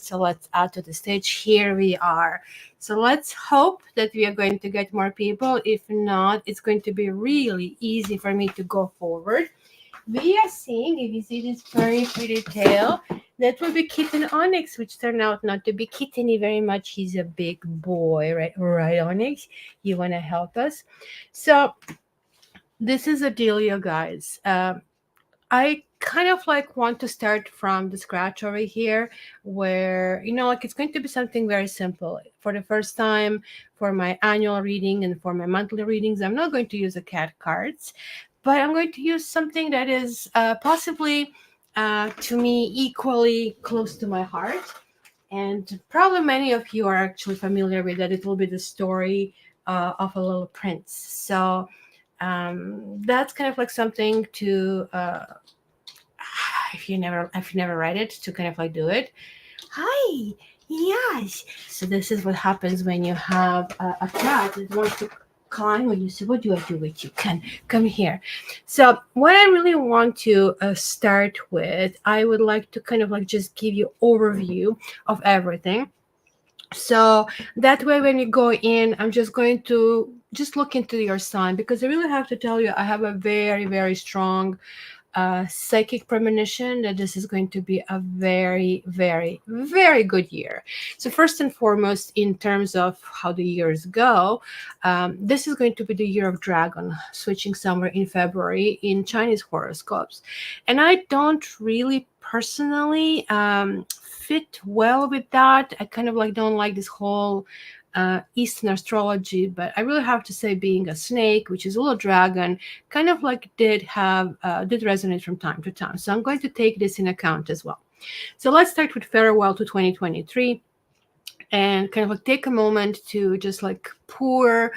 So let's add to the stage. Here we are. So let's hope that we are going to get more people. If not, it's going to be really easy for me to go forward. We are seeing, if you see this very pretty tail, that will be Kitten Onyx, which turned out not to be kitteny very much. He's a big boy, right? Right, Onyx? You want to help us? So this is a dealio, guys. I kind of like want to start from the scratch over here, where, like it's going to be something very simple. For the first time, for my annual reading and for my monthly readings, I'm not going to use the cat cards, but I'm going to use something that is possibly to me equally close to my heart. And probably many of you are actually familiar with that. It will be the story of a little prince. So that's kind of like something to if you never read it, to kind of like do it. Hi. Yes. So this is what happens when you have a cat that wants to climb when you say, what do I do with you? Come here. So what I really want to start with, I would like to kind of like just give you overview of everything. So that way, when you go in, I'm just going to just look into your sign, because I really have to tell you, I have a very, very strong psychic premonition that this is going to be a very, very, very good year. So first and foremost, in terms of how the years go, this is going to be the year of dragon, switching somewhere in February in Chinese horoscopes. And I don't really personally fit well with that. I kind of like don't like this whole Eastern astrology, but I really have to say, being a snake, which is a little dragon, kind of like did resonate from time to time. So I'm going to take this in account as well. So let's start with farewell to 2023, and kind of like take a moment to just like pour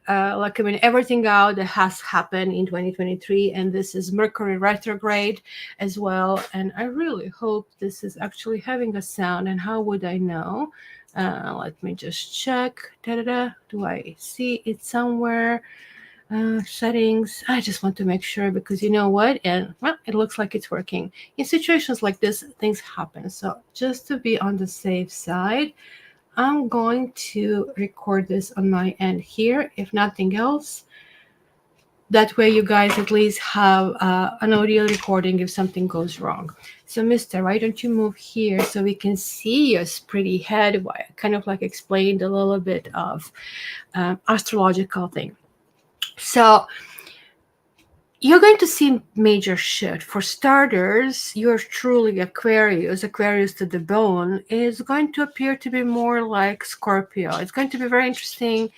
everything out that has happened in 2023. And this is Mercury retrograde as well, and I really hope this is actually having a sound. And how would I know? Let me just check. Do I see it somewhere? Settings. I just want to make sure, because you know what? And well, it looks like it's working. In situations like this, things happen. So just to be on the safe side, I'm going to record this on my end here, if nothing else. That way you guys at least have an audio recording if something goes wrong. So mister, why don't you move here so we can see your pretty head, while I kind of like explained a little bit of astrological thing. So you're going to see major shift. For starters, you're truly Aquarius to the bone, is going to appear to be more like Scorpio. It's going to be very interesting,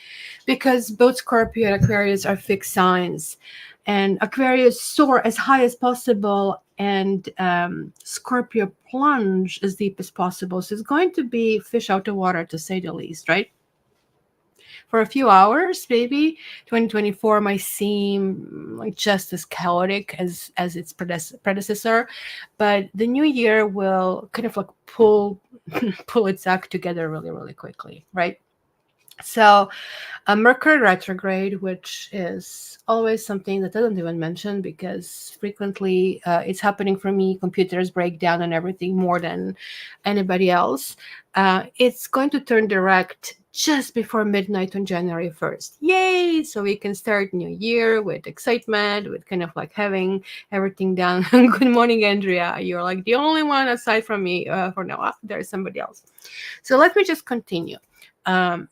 because both Scorpio and Aquarius are fixed signs, and Aquarius soar as high as possible, and Scorpio plunge as deep as possible. So it's going to be fish out of water, to say the least, right? For a few hours, maybe 2024 might seem like just as chaotic as its predecessor, but the new year will kind of like pull pull its act together really, really quickly, right? So a Mercury retrograde, which is always something that I don't even mention, because frequently it's happening for me. Computers break down and everything more than anybody else. It's going to turn direct just before midnight on January 1st. Yay! So we can start new year with excitement, with kind of like having everything done. Good morning, Andrea. You're like the only one aside from me for now. There's somebody else. So let me just continue.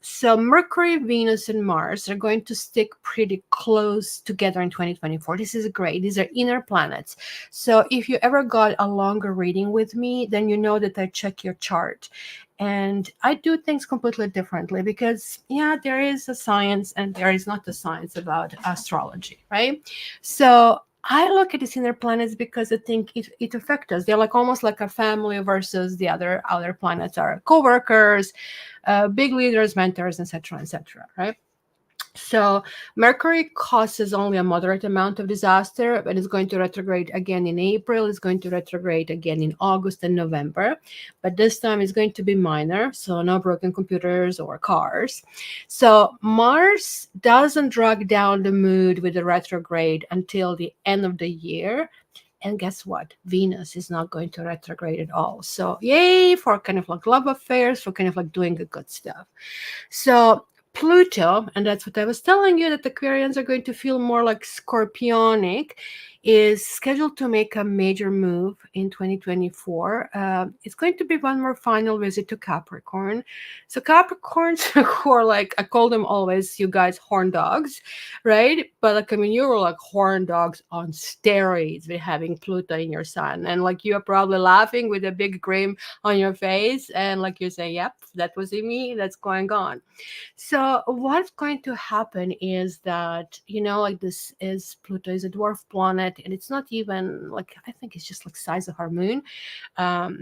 So Mercury, Venus, and Mars are going to stick pretty close together in 2024. This is great. These are inner planets. So if you ever got a longer reading with me, then you know that I check your chart. And I do things completely differently, because, yeah, there is a science and there is not a science about astrology, right? So I look at these inner planets because I think it affects us. They're like almost like a family, versus the other planets are co-workers, big leaders, mentors, etc., right? So Mercury causes only a moderate amount of disaster, but it's going to retrograde again in April. It's going to retrograde again in August and November, but this time it's going to be minor, so no broken computers or cars. So Mars doesn't drag down the mood with the retrograde until the end of the year. And guess what? Venus is not going to retrograde at all. So yay for kind of like love affairs, for kind of like doing the good stuff. So Pluto, and that's what I was telling you, that Aquarians are going to feel more like scorpionic, is scheduled to make a major move in 2024. It's going to be one more final visit to Capricorn. So Capricorns who are like, I call them always, you guys, horn dogs, right? But like, I mean, you're like horn dogs on steroids with having Pluto in your sign. And like, you're probably laughing with a big grin on your face. And like, you say, yep, that was in me, that's going on. So what's going to happen is that, like, this is Pluto is a dwarf planet, and it's not even like, I think it's just like size of our moon. But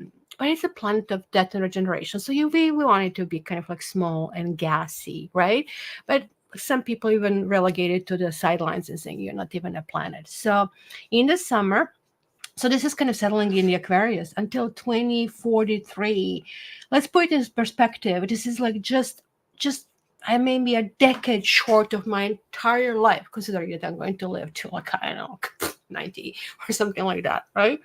it's a planet of death and regeneration. So we want it to be kind of like small and gassy, right? But some people even relegate it to the sidelines and saying you're not even a planet. So in the summer, so this is kind of settling in the Aquarius until 2043. Let's put it in perspective. This is like just I may be a decade short of my entire life, considering that I'm going to live to like, I don't know, 90 or something like that, right?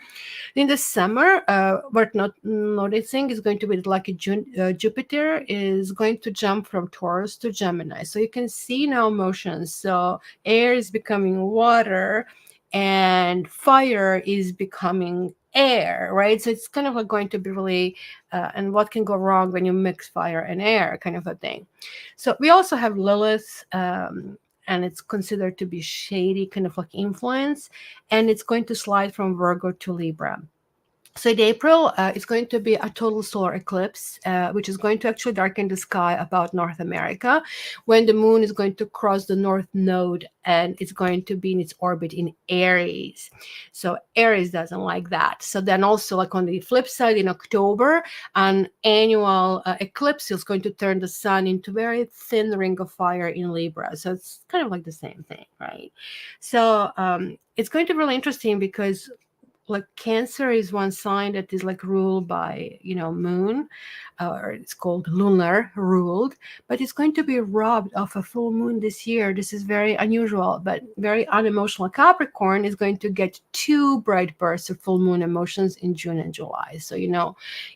In the summer, worth not noticing is going to be like Jupiter is going to jump from Taurus to Gemini. So you can see now motions. So air is becoming water, and fire is becoming air, right? So it's kind of like going to be really, and what can go wrong when you mix fire and air, kind of a thing. So we also have Lilith, and it's considered to be shady, kind of like influence, and it's going to slide from Virgo to Libra. So in April, it's going to be a total solar eclipse, which is going to actually darken the sky about North America, when the moon is going to cross the North Node, and it's going to be in its orbit in Aries. So Aries doesn't like that. So then also, like on the flip side, in October, an annual eclipse is going to turn the sun into a very thin ring of fire in Libra. So it's kind of like the same thing, right? So it's going to be really interesting because like Cancer is one sign that is like ruled by moon, or it's called lunar ruled, but it's going to be robbed of a full moon this year. This is very unusual, but very unemotional. Capricorn is going to get 2 bright bursts of full moon emotions in June and July. So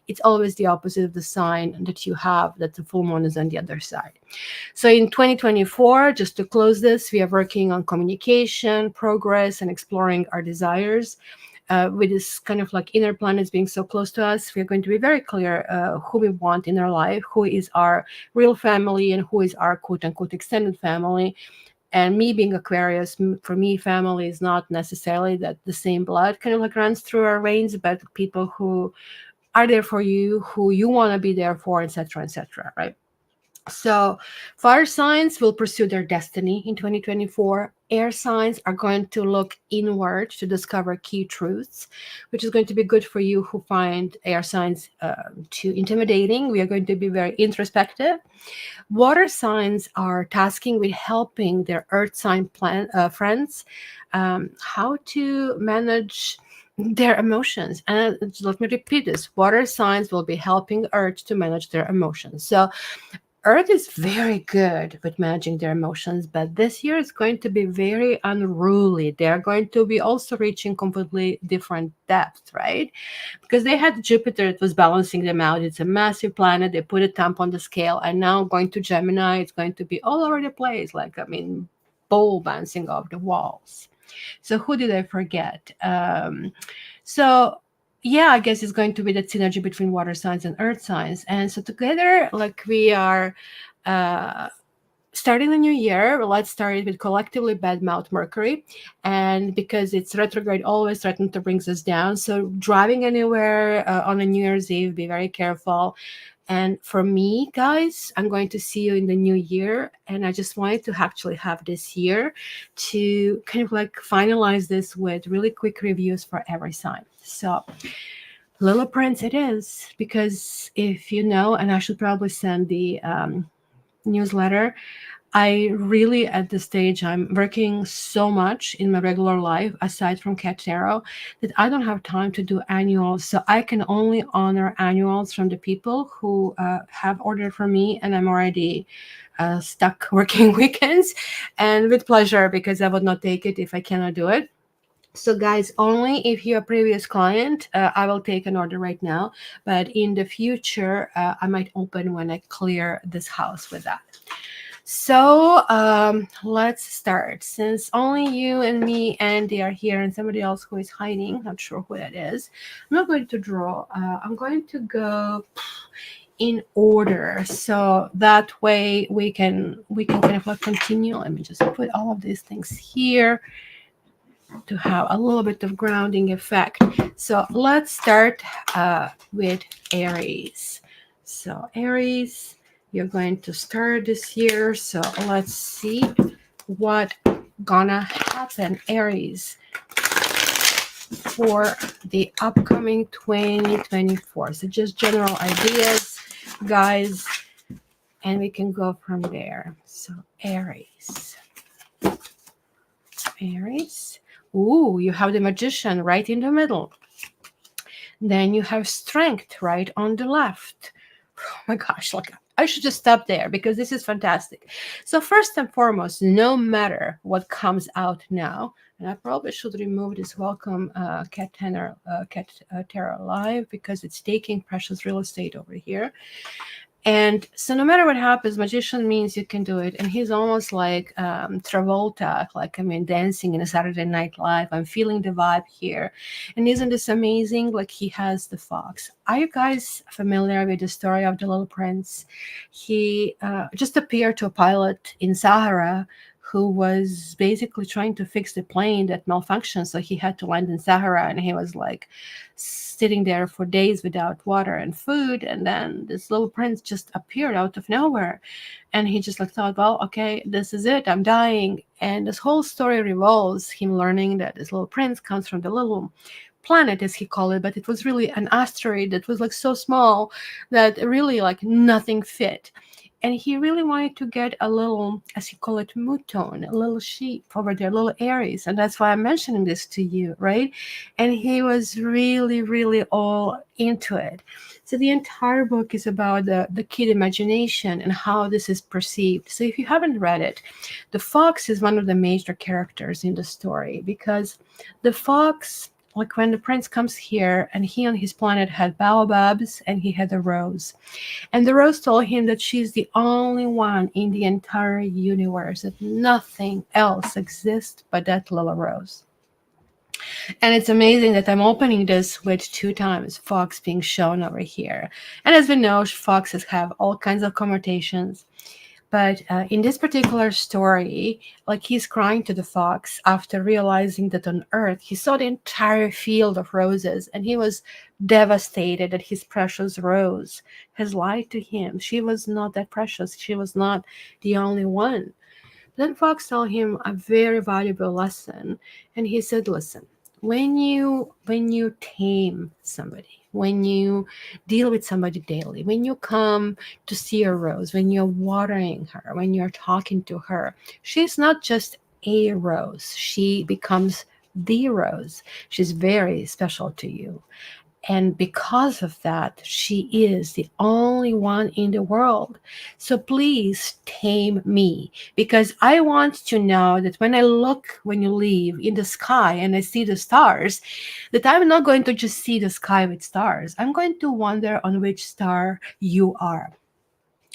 it's always the opposite of the sign that you have, that the full moon is on the other side. So in 2024, just to close this, we are working on communication, progress, and exploring our desires. With this kind of like inner planets being so close to us, we're going to be very clear who we want in our life, who is our real family, and who is our quote-unquote extended family. And me being Aquarius, for me, family is not necessarily that the same blood kind of like runs through our veins, but people who are there for you, who you want to be there for, etc., right? So fire signs will pursue their destiny in 2024. Air signs are going to look inward to discover key truths, which is going to be good for you who find air signs too intimidating. We are going to be very introspective. Water signs are tasking with helping their earth sign friends how to manage their emotions. And let me repeat this. Water signs will be helping earth to manage their emotions. So Earth is very good with managing their emotions, but this year is going to be very unruly. They're going to be also reaching completely different depths, right? Because they had Jupiter that was balancing them out. It's a massive planet. They put a thumb on the scale, and now going to Gemini, it's going to be all over the place. Like, ball bouncing off the walls. So who did I forget? So yeah, I guess it's going to be that synergy between water signs and earth signs. And so together, like, we are starting the new year. Let's start it with collectively badmouth Mercury. And because it's retrograde, always threatening to bring us down. So driving anywhere on a New Year's Eve, be very careful. And for me, guys, I'm going to see you in the new year. And I just wanted to actually have this year to kind of like finalize this with really quick reviews for every sign. So Little Prince it is, because if you know, and I should probably send the newsletter, I really, at this stage, I'm working so much in my regular life, aside from Cat Tarot, that I don't have time to do annuals. So I can only honor annuals from the people who have ordered from me, and I'm already stuck working weekends, and with pleasure, because I would not take it if I cannot do it. So, guys, only if you're a previous client, I will take an order right now. But in the future, I might open when I clear this house with that. So, let's start. Since only you and me, Andy, are here, and somebody else who is hiding, not sure who that is, I'm not going to draw. I'm going to go in order, so that way we can kind of like continue. Let me just put all of these things here to have a little bit of grounding effect. So let's start with Aries. So Aries, you're going to start this year. So let's see what gonna happen, Aries, for the upcoming 2024. So just general ideas, guys, and we can go from there. So Aries. Aries. Ooh, you have the Magician right in the middle. Then you have Strength right on the left. Oh my gosh, like I should just stop there because this is fantastic. So first and foremost, no matter what comes out now, and I probably should remove this welcome cat Terror live because it's taking precious real estate over here. And so no matter what happens, Magician means you can do it. And he's almost like Travolta, like, I mean, dancing in a Saturday Night Live. I'm feeling the vibe here. And isn't this amazing? Like, he has the fox. Are you guys familiar with the story of the Little Prince? He just appeared to a pilot in Sahara who was basically trying to fix the plane that malfunctioned. So he had to land in Sahara, and he was like sitting there for days without water and food. And then this little prince just appeared out of nowhere. And he just like thought, well, okay, this is it. I'm dying. And this whole story revolves him learning that this little prince comes from the little planet, as he called it, but it was really an asteroid that was like so small that really like nothing fit. And he really wanted to get a little, as he called it, mouton, a little sheep over there, little Aries. And that's why I'm mentioning this to you, right? And he was really, really all into it. So the entire book is about the kid imagination and how this is perceived. So if you haven't read it, the fox is one of the major characters in the story because the fox, like when the prince comes here and he on his planet had baobabs and he had a rose. And the rose told him that she's the only one in the entire universe, that nothing else exists but that little rose. And it's amazing that I'm opening this with 2 times fox being shown over here. And as we know, foxes have all kinds of connotations. But in this particular story, like he's crying to the fox after realizing that on Earth he saw the entire field of roses and he was devastated that his precious rose has lied to him. She was not that precious. She was not the only one. Then Fox told him a very valuable lesson, and he said, "Listen, when you tame somebody, when you deal with somebody daily, when you come to see a rose, when you're watering her, when you're talking to her, she's not just a rose. She becomes the rose. She's very special to you. And because of that, she is the only one in the world. So please tame me because I want to know that when I look, when you leave in the sky and I see the stars, that I'm not going to just see the sky with stars. I'm going to wonder on which star you are.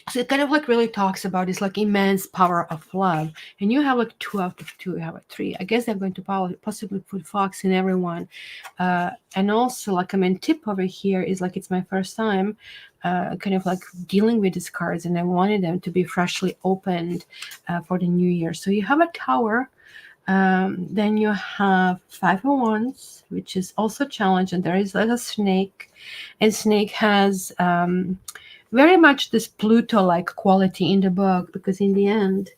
So it kind of like really talks about this like immense power of love. And you have like 2 out of 2, you have like 3. I guess they're going to possibly put fox in everyone. And also, like, I mean, tip over here is like it's my first time kind of like dealing with these cards, and I wanted them to be freshly opened for the new year. So you have a tower. Then you have 5 of Wands, which is also a challenge, and there is like a snake, and snake has very much this Pluto-like quality in the book, because in the end,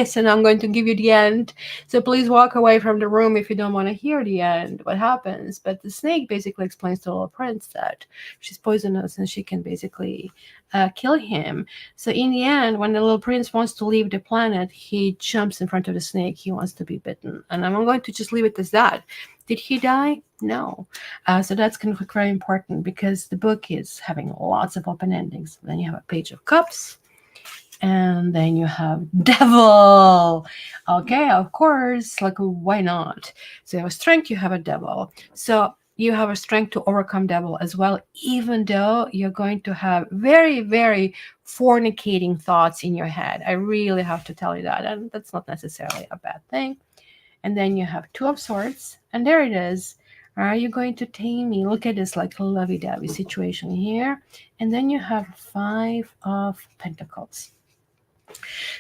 so now I'm going to give you the end. So please walk away from the room if you don't want to hear the end, what happens. But the snake basically explains to the little prince that she's poisonous and she can basically kill him. So in the end, when the little prince wants to leave the planet, he jumps in front of the snake. He wants to be bitten. And I'm going to just leave it as that. Did he die? No. So that's kind of very important because the book is having lots of open endings. Then you have a Page of Cups. And then you have devil. Okay, of course, like why not? So you have a strength, you have a devil. So you have a strength to overcome devil as well, even though you're going to have very, very fornicating thoughts in your head. I really have to tell you that. And that's not necessarily a bad thing. And then you have two of swords, and there it is. Are you going to tame me? Look at this like lovey-dovey situation here. And then you have five of pentacles.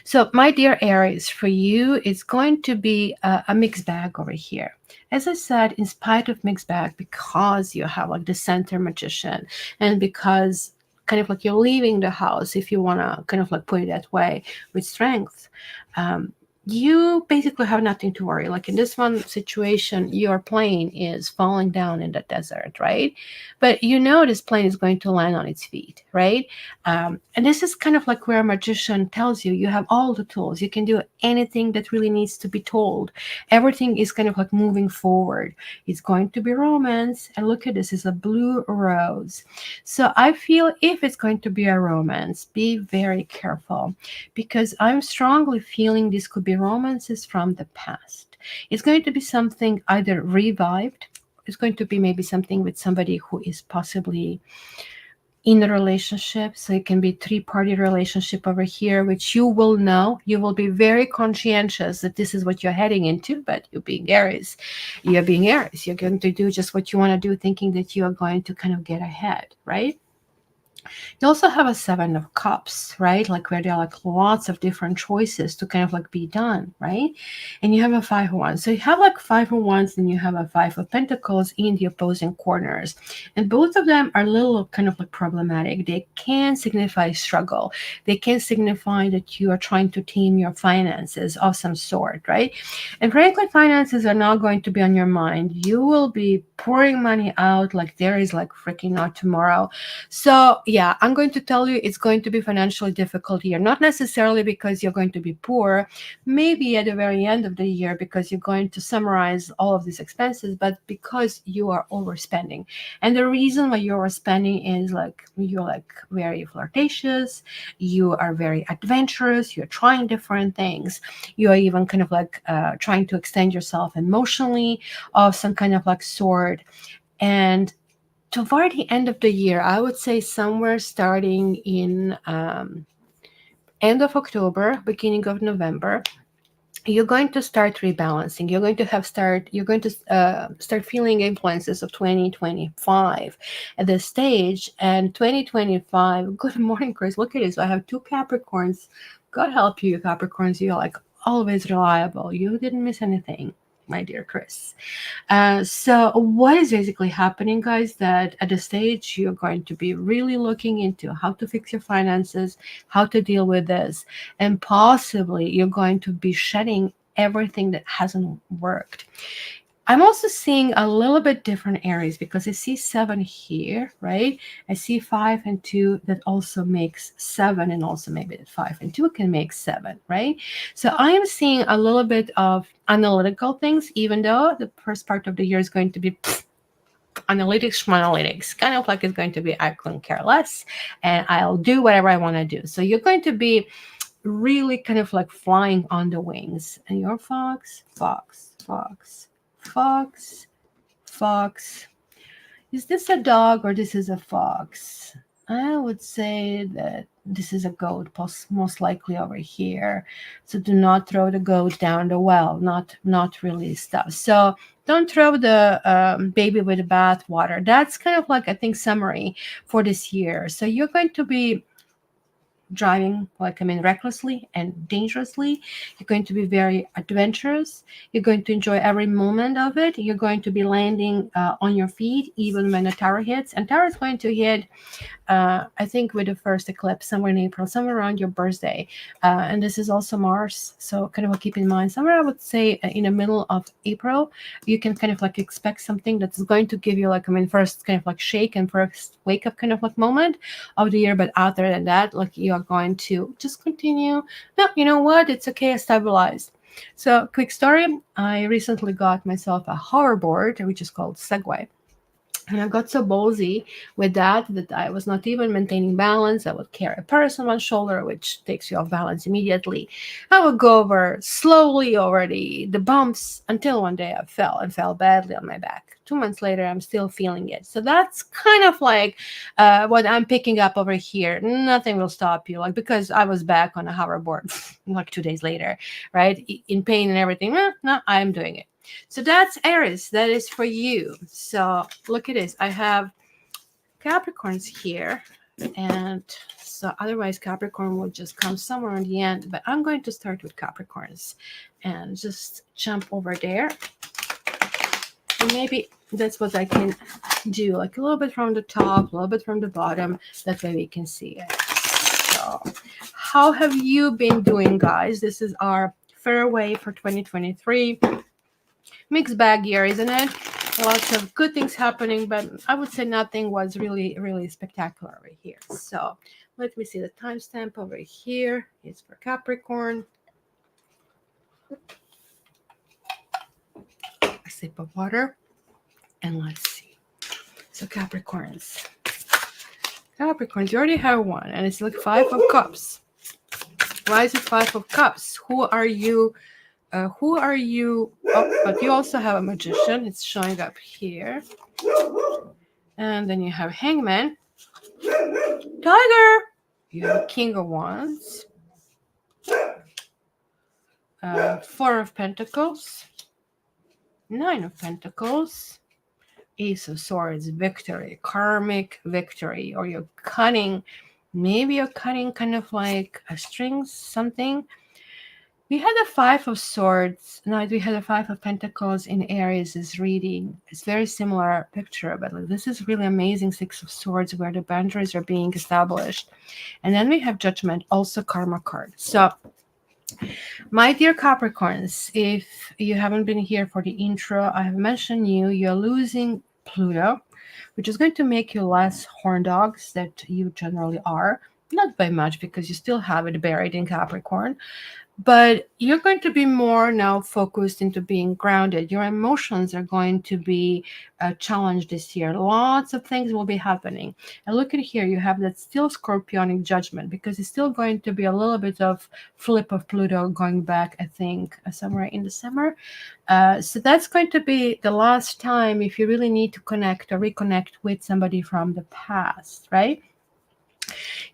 So, my dear Aries, for you, it's going to be a mixed bag over here. As I said, in spite of mixed bag, because you have like the center magician, and because kind of like you're leaving the house, if you want to kind of like put it that way, with strength, um, you basically have nothing to worry. Like in this one situation, your plane is falling down in the desert, right? But you know this plane is going to land on its feet, right? And this is kind of like where a magician tells you have all the tools. You can do anything that really needs to be told. Everything is kind of like moving forward. It's going to be romance. And look at this, it's a blue rose. So I feel if it's going to be a romance, be very careful, because I'm strongly feeling this could be romances from the past. It's going to be something either revived. It's going to be maybe something with somebody who is possibly in a relationship. So it can be three-party relationship over here, which you will know. You will be very conscientious that this is what you're heading into, but you're being Aries. You're being Aries. You're going to do just what you want to do, thinking that you are going to kind of get ahead, right? You also have a seven of cups, right? Like where there are like lots of different choices to kind of like be done, right? And you have a five of wands. So you have like five of wands and you have a five of pentacles in the opposing corners. And both of them are a little kind of like problematic. They can signify struggle. They can signify that you are trying to tame your finances of some sort, right? And frankly, finances are not going to be on your mind. You will be pouring money out like there is like freaking not tomorrow. So yeah, I'm going to tell you it's going to be financially difficult here, not necessarily because you're going to be poor, maybe at the very end of the year because you're going to summarize all of these expenses, but because you are overspending. And the reason why you're overspending is like you're like very flirtatious, you are very adventurous, you're trying different things, you are even kind of like trying to extend yourself emotionally of some kind of like sort. And toward the end of the year, I would say somewhere starting in end of October, beginning of November, you're going to start rebalancing. You're going to start feeling influences of 2025 at this stage. And 2025, good morning, Chris. Look at this. I have two Capricorns. God help you, Capricorns. You're like always reliable. You didn't miss anything, my dear Chris. So what is basically happening, guys, that at the stage you're going to be really looking into how to fix your finances, how to deal with this, and possibly you're going to be shedding everything that hasn't worked. I'm also seeing a little bit different areas because I see seven here, right? I see five and two that also makes seven, and also maybe that five and two can make seven, right? So I am seeing a little bit of analytical things, even though the first part of the year is going to be analytics, kind of like it's going to be I couldn't care less and I'll do whatever I want to do. So you're going to be really kind of like flying on the wings. And your fox, fox, fox, fox, fox. Is this a dog or this is a fox? I would say that this is a goat, most likely over here. So do not throw the goat down the well. Not really stuff. So don't throw the baby with the bath water. That's kind of like I think summary for this year. So you're going to be driving recklessly and dangerously. You're going to be very adventurous. You're going to enjoy every moment of it. You're going to be landing on your feet even when the tower hits, and tower is going to hit I think with the first eclipse somewhere in April, somewhere around your birthday. And this is also Mars. So kind of keep in mind, somewhere I would say in the middle of April, you can kind of like expect something that's going to give you first kind of like shake and first wake up kind of like moment of the year. But other than that, like you are going to just continue. No, you know what? It's okay, stabilize. So quick story. I recently got myself a hoverboard, which is called Segway. And I got so ballsy with that I was not even maintaining balance. I would carry a purse on one shoulder, which takes you off balance immediately. I would go over slowly over the bumps until one day I fell and fell badly on my back. 2 months later, I'm still feeling it. So that's kind of like what I'm picking up over here. Nothing will stop you, like because I was back on a hoverboard like 2 days later, right, in pain and everything. No, I'm doing it. So that's Aries. That is for you. So look at this. I have Capricorns here. And so otherwise Capricorn will just come somewhere in the end. But I'm going to start with Capricorns and just jump over there. And maybe that's what I can do. Like a little bit from the top, a little bit from the bottom. That way we can see it. So how have you been doing, guys? This is our fairway for 2023. Mixed bag year, isn't it? Lots of good things happening, but I would say nothing was really spectacular over here. So let me see the timestamp over here. It's for Capricorn. A sip of water, and let's see. So Capricorns, you already have one, and it's like 5 of Cups. Why is it 5 of Cups? Who are you? Oh, but you also have a Magician. It's showing up here. And then you have Hangman. Tiger. You have King of Wands. 4 of Pentacles. 9 of Pentacles. Ace of Swords. Victory. Karmic victory. Or you're cutting. Maybe you're cutting kind of like a string, something. We had a 5 of Swords. No, we had a 5 of Pentacles in Aries is reading. It's very similar picture, but this is really amazing 6 of Swords where the boundaries are being established. And then we have Judgment, also karma card. So, my dear Capricorns, if you haven't been here for the intro, I have mentioned you're losing Pluto, which is going to make you less horn dogs that you generally are. Not by much because you still have it buried in Capricorn. But you're going to be more now focused into being grounded. Your emotions are going to be challenged this year. Lots of things will be happening. And look at here, you have that still Scorpionic Judgment because it's still going to be a little bit of flip of Pluto going back, I think, somewhere in the summer. So that's going to be the last time if you really need to connect or reconnect with somebody from the past, right?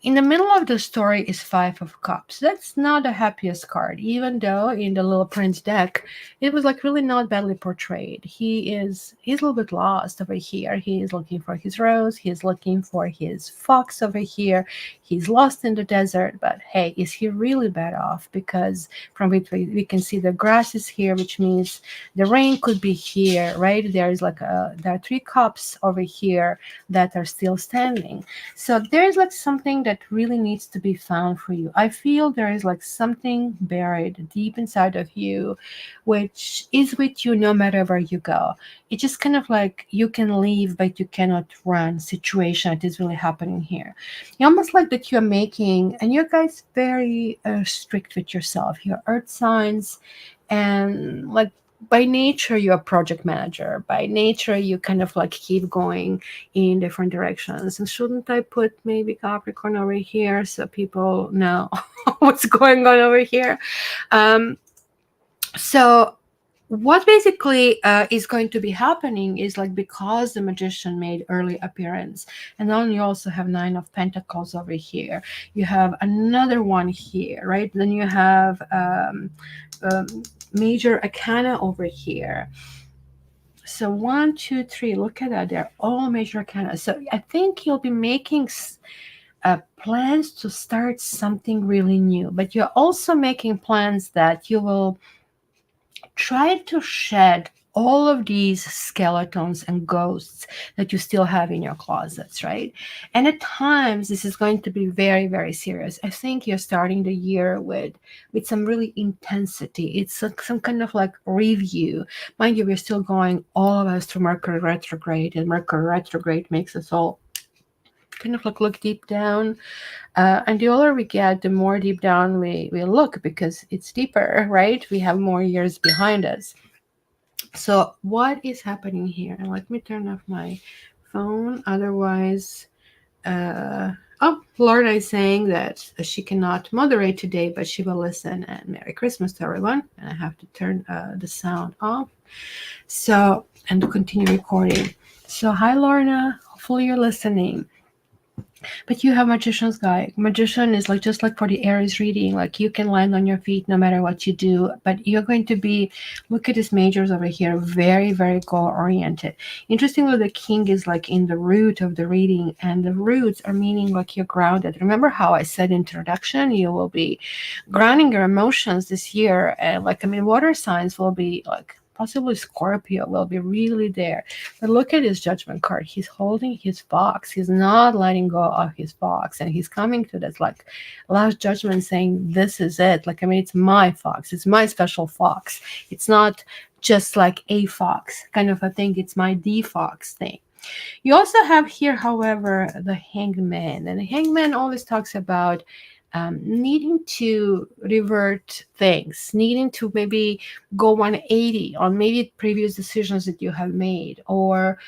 In the middle of the story is 5 of Cups. That's not the happiest card, even though in the Little Prince deck, it was like really not badly portrayed. He's a little bit lost over here. He is looking for his rose. He's looking for his fox over here. He's lost in the desert, but hey, is he really bad off? Because from it we can see the grass is here, which means the rain could be here, right? There are 3 cups over here that are still standing. So there's like something that really needs to be found for you. I feel there is like something buried deep inside of you, which is with you no matter where you go. It's just kind of like you can leave, but you cannot run situation that is really happening here. You almost like that you're making, and you guys very strict with yourself. Your earth signs, and like by nature you're a project manager. By nature you kind of like keep going in different directions. And shouldn't I put maybe Capricorn over here so people know what's going on over here? So what basically is going to be happening is like because the Magician made early appearance, and then you also have 9 of Pentacles over here. You have another one here, right? Then you have Major Arcana over here. So 1, 2, 3. Look at that. They're all Major Arcana. So I think you'll be making plans to start something really new, but you're also making plans that you will try to shed all of these skeletons and ghosts that you still have in your closets, right? And at times this is going to be very, very serious. I think you're starting the year with some really intensity. It's some kind of like review. Mind you, we're still going all of us through Mercury retrograde, and Mercury retrograde makes us all kind of like look deep down. And the older we get, the more deep down we look because it's deeper, right? We have more years behind us. So what is happening here? And let me turn off my phone. Otherwise, oh, Lorna is saying that she cannot moderate today, but she will listen. And Merry Christmas to everyone. And I have to turn the sound off. So, and to continue recording. So, hi, Lorna. Hopefully, you're listening. But you have Magician's Guide. Magician is like just like for the Aries reading, like you can land on your feet no matter what you do. But you're going to be, look at these majors over here, very, very goal oriented. Interestingly, the king is like in the root of the reading, and the roots are meaning like you're grounded. Remember how I said introduction, you will be grounding your emotions this year. And like, I mean, water signs will be like, possibly Scorpio will be really there. But look at his judgment card. He's holding his fox. He's not letting go of his fox. And he's coming to this like last judgment saying, this is it. Like, I mean, it's my fox. It's my special fox. It's not just like a fox kind of a thing. It's my the fox thing. You also have here, however, the hangman. And the hangman always talks about needing to revert things, needing to maybe go 180 on maybe previous decisions that you have made, or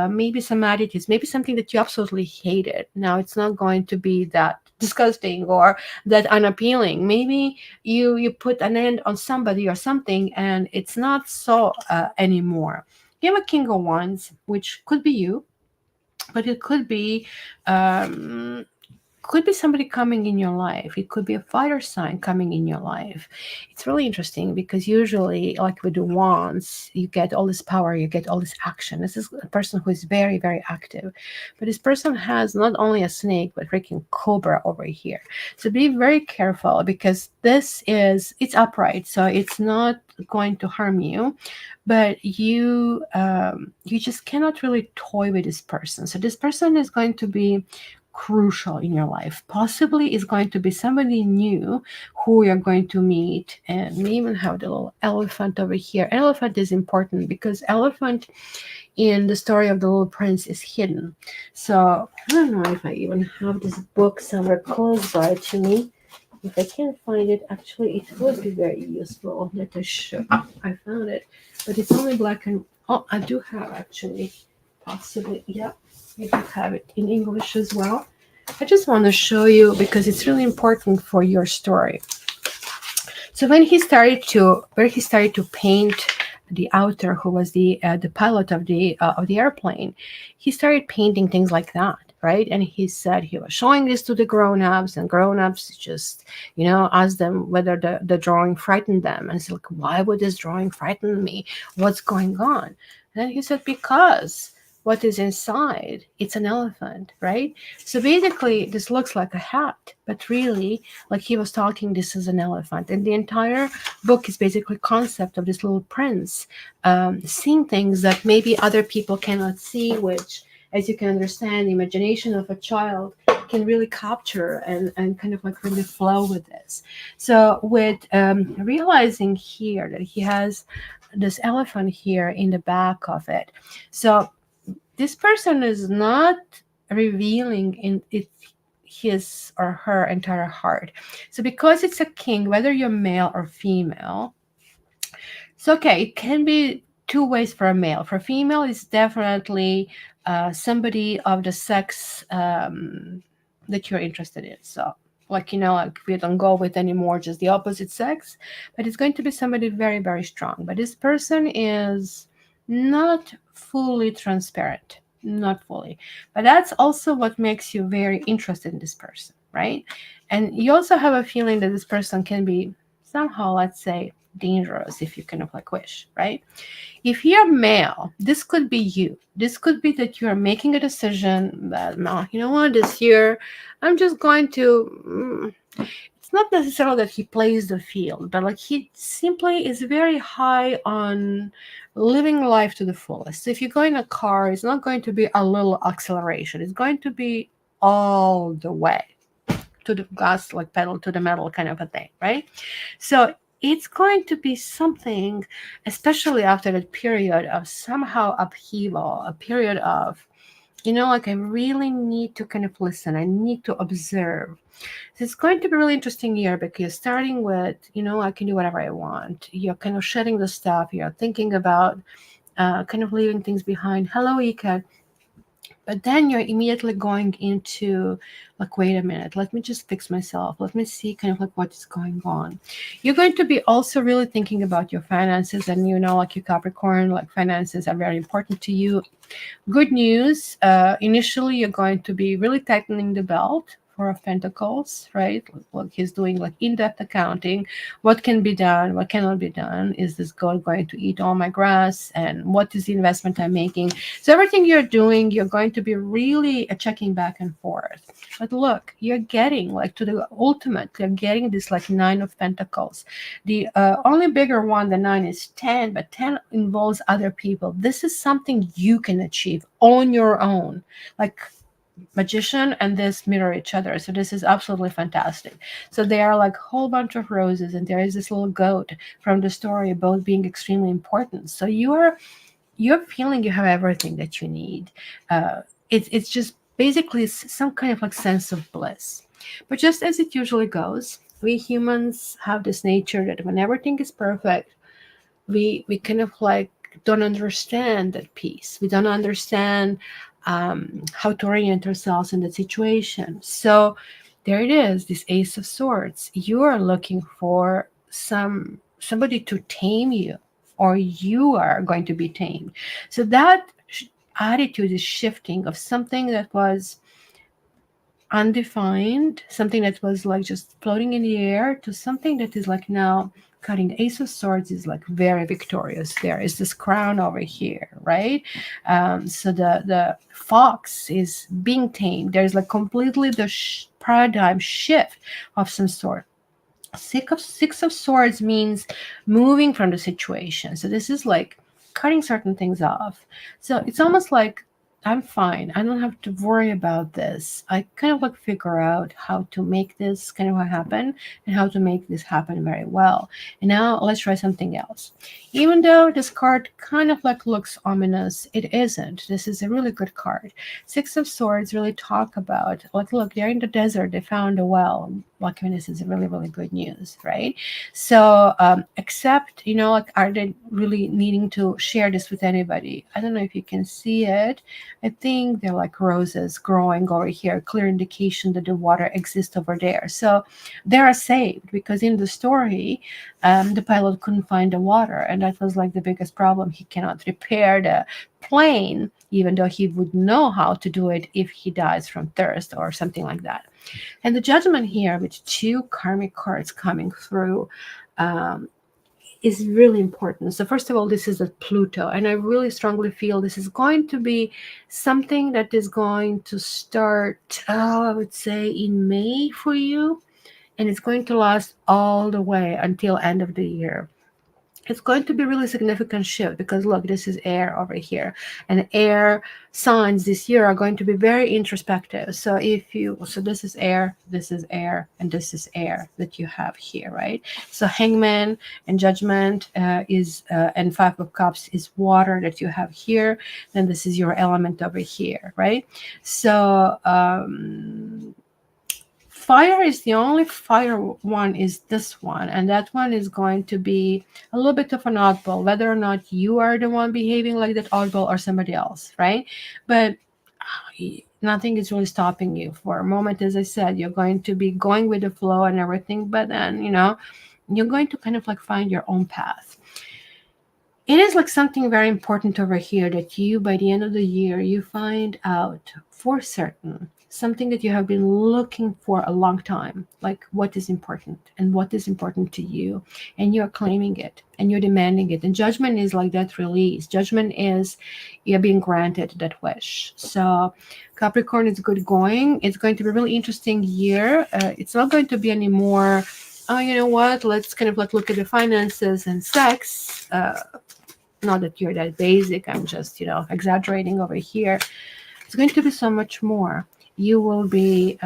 maybe some attitudes, maybe something that you absolutely hated. Now it's not going to be that disgusting or that unappealing. Maybe you put an end on somebody or something, and it's not so anymore. You have a king of wands, which could be you, but it could be somebody coming in your life. It could be a fire sign coming in your life. It's really interesting because usually, like with the wands, you get all this power, you get all this action. This is a person who is very, very active. But this person has not only a snake, but freaking cobra over here. So be very careful because it's upright. So it's not going to harm you, but you just cannot really toy with this person. So this person is going to be crucial in your life. Possibly is going to be somebody new who you're going to meet. And we even have the little elephant over here. Elephant is important because elephant in the story of the Little Prince is hidden. So I don't know if I even have this book somewhere close by to me. If I can't find it, actually, it would be very useful that I should. Oh, I found it, but it's only black and. Oh, I do have actually, possibly. Yeah, I do have it in English as well. I just want to show you because it's really important for your story. So where he started to paint the author, who was the pilot of the airplane, he started painting things like that. Right. And he said he was showing this to the grown-ups, and grown-ups just, asked them whether the drawing frightened them. And it's like, why would this drawing frighten me? What's going on? And then he said, because what is inside, it's an elephant, right? So basically, this looks like a hat, but really, like he was talking, this is an elephant. And the entire book is basically concept of this little prince seeing things that maybe other people cannot see, which, as you can understand, the imagination of a child can really capture and kind of like really flow with this. So with realizing here that he has this elephant here in the back of it. So this person is not revealing in his or her entire heart. So because it's a king, whether you're male or female, it's okay. It can be two ways for a male. For a female, it's definitely somebody of the sex that you're interested in. So like we don't go with anymore just the opposite sex, but it's going to be somebody very, very strong. But this person is not fully transparent, not fully. But that's also what makes you very interested in this person, right? And you also have a feeling that this person can be somehow, let's say, dangerous if you kind of like wish, right? If you're male, this could be you. This could be that you're making a decision that, no, you know what, this year I'm just going to. It's not necessarily that he plays the field, but like he simply is very high on living life to the fullest. So if you go in a car, it's not going to be a little acceleration. It's going to be all the way to the gas, like pedal to the metal kind of a thing, right? So it's going to be something, especially after that period of somehow upheaval, a period of, like I really need to kind of listen. I need to observe. So it's going to be a really interesting year because starting with, I can do whatever I want. You're kind of shedding the stuff. You're thinking about kind of leaving things behind. Hello, Ika. But then you're immediately going into like, wait a minute, let me just fix myself. Let me see kind of like what is going on. You're going to be also really thinking about your finances, and like your Capricorn, like finances are very important to you. Good news. Initially, you're going to be really tightening the belt. Four of Pentacles, right? Well, he's doing like in-depth accounting. What can be done? What cannot be done? Is this goat going to eat all my grass? And what is the investment I'm making? So everything you're doing, you're going to be really checking back and forth. But look, you're getting like to the ultimate. You're getting this like Nine of Pentacles. The only bigger one, the 9, is 10, but 10 involves other people. This is something you can achieve on your own. Like Magician and this mirror each other. So this is absolutely fantastic. So they are like a whole bunch of roses, and there is this little goat from the story, both being extremely important. So you're feeling you have everything that you need. It's just basically some kind of like sense of bliss. But just as it usually goes, we humans have this nature that when everything is perfect, we kind of like don't understand that peace. We don't understand how to orient ourselves in the situation. So there it is, this Ace of Swords. You are looking for somebody to tame you, or you are going to be tamed. So that attitude is shifting of something that was undefined, something that was like just floating in the air, to something that is like now cutting. The Ace of Swords is like very victorious. There is this crown over here, right? So the fox is being tamed. There's like completely the paradigm shift of some sort. Six of Swords means moving from the situation. So this is like cutting certain things off. So it's almost like, I'm fine. I don't have to worry about this. I kind of like figure out how to make this kind of happen, and how to make this happen very well. And now let's try something else. Even though this card kind of like looks ominous, it isn't. This is a really good card. Six of Swords really talk about, like, look, they're in the desert. They found a well. Like, I mean, this is really, really good news, right? So, except, like, are they really needing to share this with anybody? I don't know if you can see it. I think they're like roses growing over here, clear indication that the water exists over there. So they are saved, because in the story, the pilot couldn't find the water, and that was like the biggest problem. He cannot repair the plane, even though he would know how to do it if he dies from thirst or something like that. And the Judgment here, with 2 karmic cards coming through, is really important. So first of all, this is a Pluto, and I really strongly feel this is going to be something that is going to start, I would say, in May for you, and it's going to last all the way until end of the year. It's going to be really significant shift, because look, this is air over here, and air signs this year are going to be very introspective. So this is air, and this is air that you have here, right? So Hangman and Judgment and Five of Cups is water that you have here. Then this is your element over here, right? So fire is the only fire one, is this one, and that one is going to be a little bit of an oddball, whether or not you are the one behaving like that oddball or somebody else, right? But nothing is really stopping you. For a moment, as I said, you're going to be going with the flow and everything, but then you're going to kind of like find your own path. It is like something very important over here, that you, by the end of the year, you find out for certain something that you have been looking for a long time, like what is important and what is important to you, and you're claiming it and you're demanding it. And Judgment is like that release. Judgment is you're being granted that wish. So Capricorn is good going. It's going to be a really interesting year. It's not going to be any more, oh, you know what, let's kind of like look at the finances and sex. Not that you're that basic, I'm just exaggerating over here. It's going to be so much more. You will be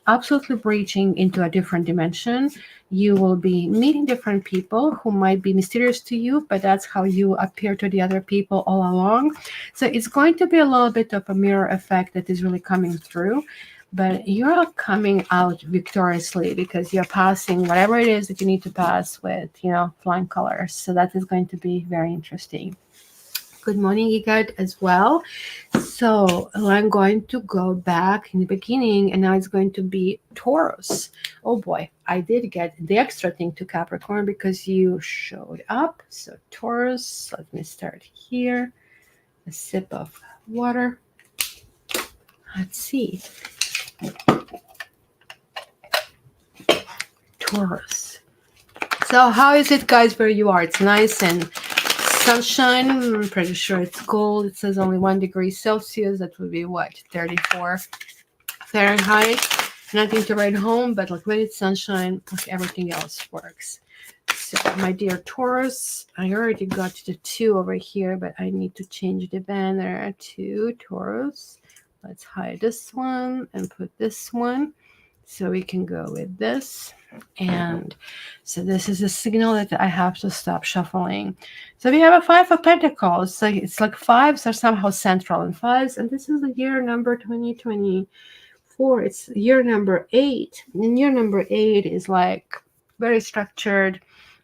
absolutely breaching into a different dimension. You will be meeting different people who might be mysterious to you, but that's how you appear to the other people all along. So it's going to be a little bit of a mirror effect that is really coming through. But you're coming out victoriously, because you're passing whatever it is that you need to pass with, flying colors. So that is going to be very interesting. Good morning, Igad, as well. So I'm going to go back in the beginning, and now it's going to be Taurus. Oh boy, I did get the extra thing to Capricorn because you showed up. So Taurus, let me start here. A sip of water. Let's see. Taurus. So how is it, guys, where you are? It's nice and sunshine. I'm pretty sure it's cold. It says only 1 degree Celsius. That would be what, 34 Fahrenheit. Nothing to write home, but like when it's sunshine, like everything else works. So my dear Taurus, I already got the 2 over here, but I need to change the banner to Taurus. Let's hide this one and put this one. So we can go with this. And so this is a signal that I have to stop shuffling. So we have a 5 of Pentacles. So it's like 5s are somehow central in 5s. And this is the year number 2024. It's year number 8. And year number 8 is like very structured.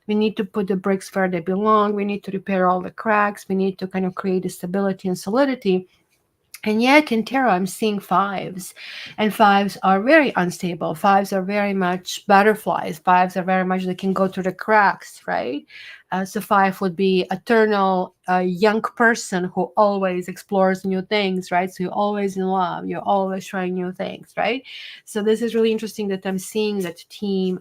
We need to put the bricks where they belong. We need to repair all the cracks. We need to kind of create a stability and solidity. And yet in tarot, I'm seeing 5s, and 5s are very unstable. 5s are very much butterflies. 5s are very much, they can go through the cracks, right? So 5 would be eternal young person who always explores new things, right? So you're always in love. You're always trying new things, right? So this is really interesting that I'm seeing that team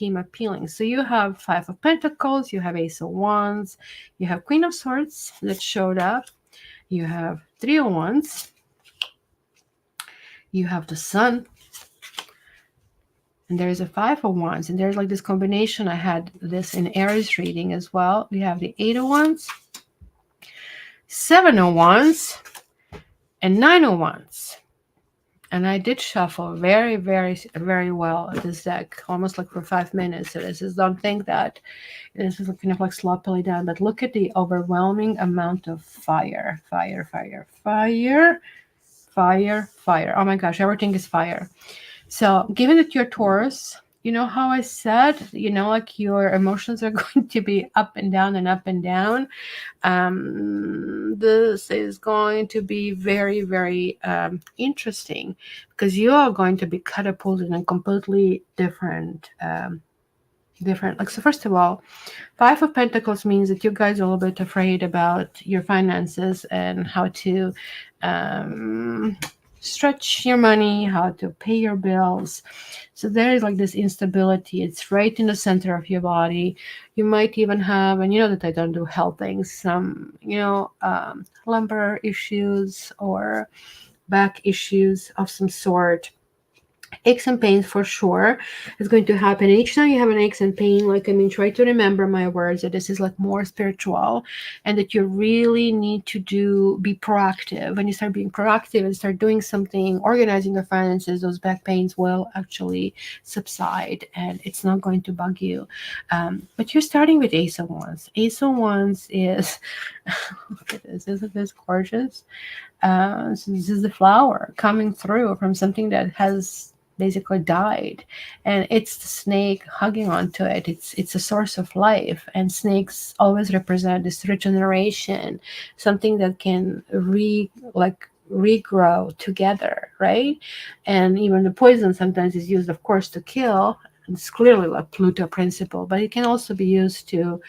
appealing. So you have 5 of Pentacles, you have Ace of Wands, you have Queen of Swords that showed up. You have 3 of Wands. You have the Sun. And there's a 5 of Wands. And there's like this combination. I had this in Aries reading as well. We have the 8 of Wands, 7 of Wands, and 9 of Wands. And I did shuffle very, very, very well this deck, almost like for 5 minutes. So this is, don't think that this is kind of like sloppily done, but look at the overwhelming amount of fire, fire, fire, fire, fire, fire. Oh my gosh, everything is fire. So given that you're Taurus, you know how I said, like your emotions are going to be up and down and up and down. This is going to be very, very interesting because you are going to be catapulted in a completely different, like, so first of all, 5 of Pentacles means that you guys are a little bit afraid about your finances and how to stretch your money, how to pay your bills. So there is like this instability. It's right in the center of your body. You might even have, and you know that I don't do health things, some, lumbar issues or back issues of some sort. Aches and pains for sure is going to happen. And each time you have an aches and pain, try to remember my words that this is like more spiritual and that you really need to be proactive. When you start being proactive and start doing something, organizing your finances, those back pains will actually subside and it's not going to bug you. But you're starting with Ace of Wands. Ace of Wands is, look at this, isn't this gorgeous? So this is the flower coming through from something that has basically died, and it's the snake hugging onto it. It's a source of life, and snakes always represent this regeneration, something that can regrow together, right? And even the poison sometimes is used, of course, to kill. It's clearly like Pluto principle, but it can also be used to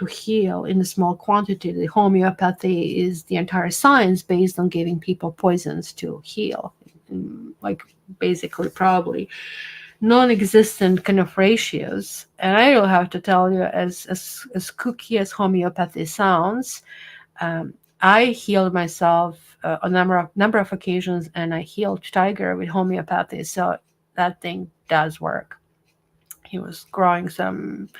heal in a small quantity. The homeopathy is the entire science based on giving people poisons to heal, like basically probably non-existent kind of ratios. And I will have to tell you, as kooky as homeopathy sounds, I healed myself a number of occasions, and I healed Tiger with homeopathy. So that thing does work. He was growing some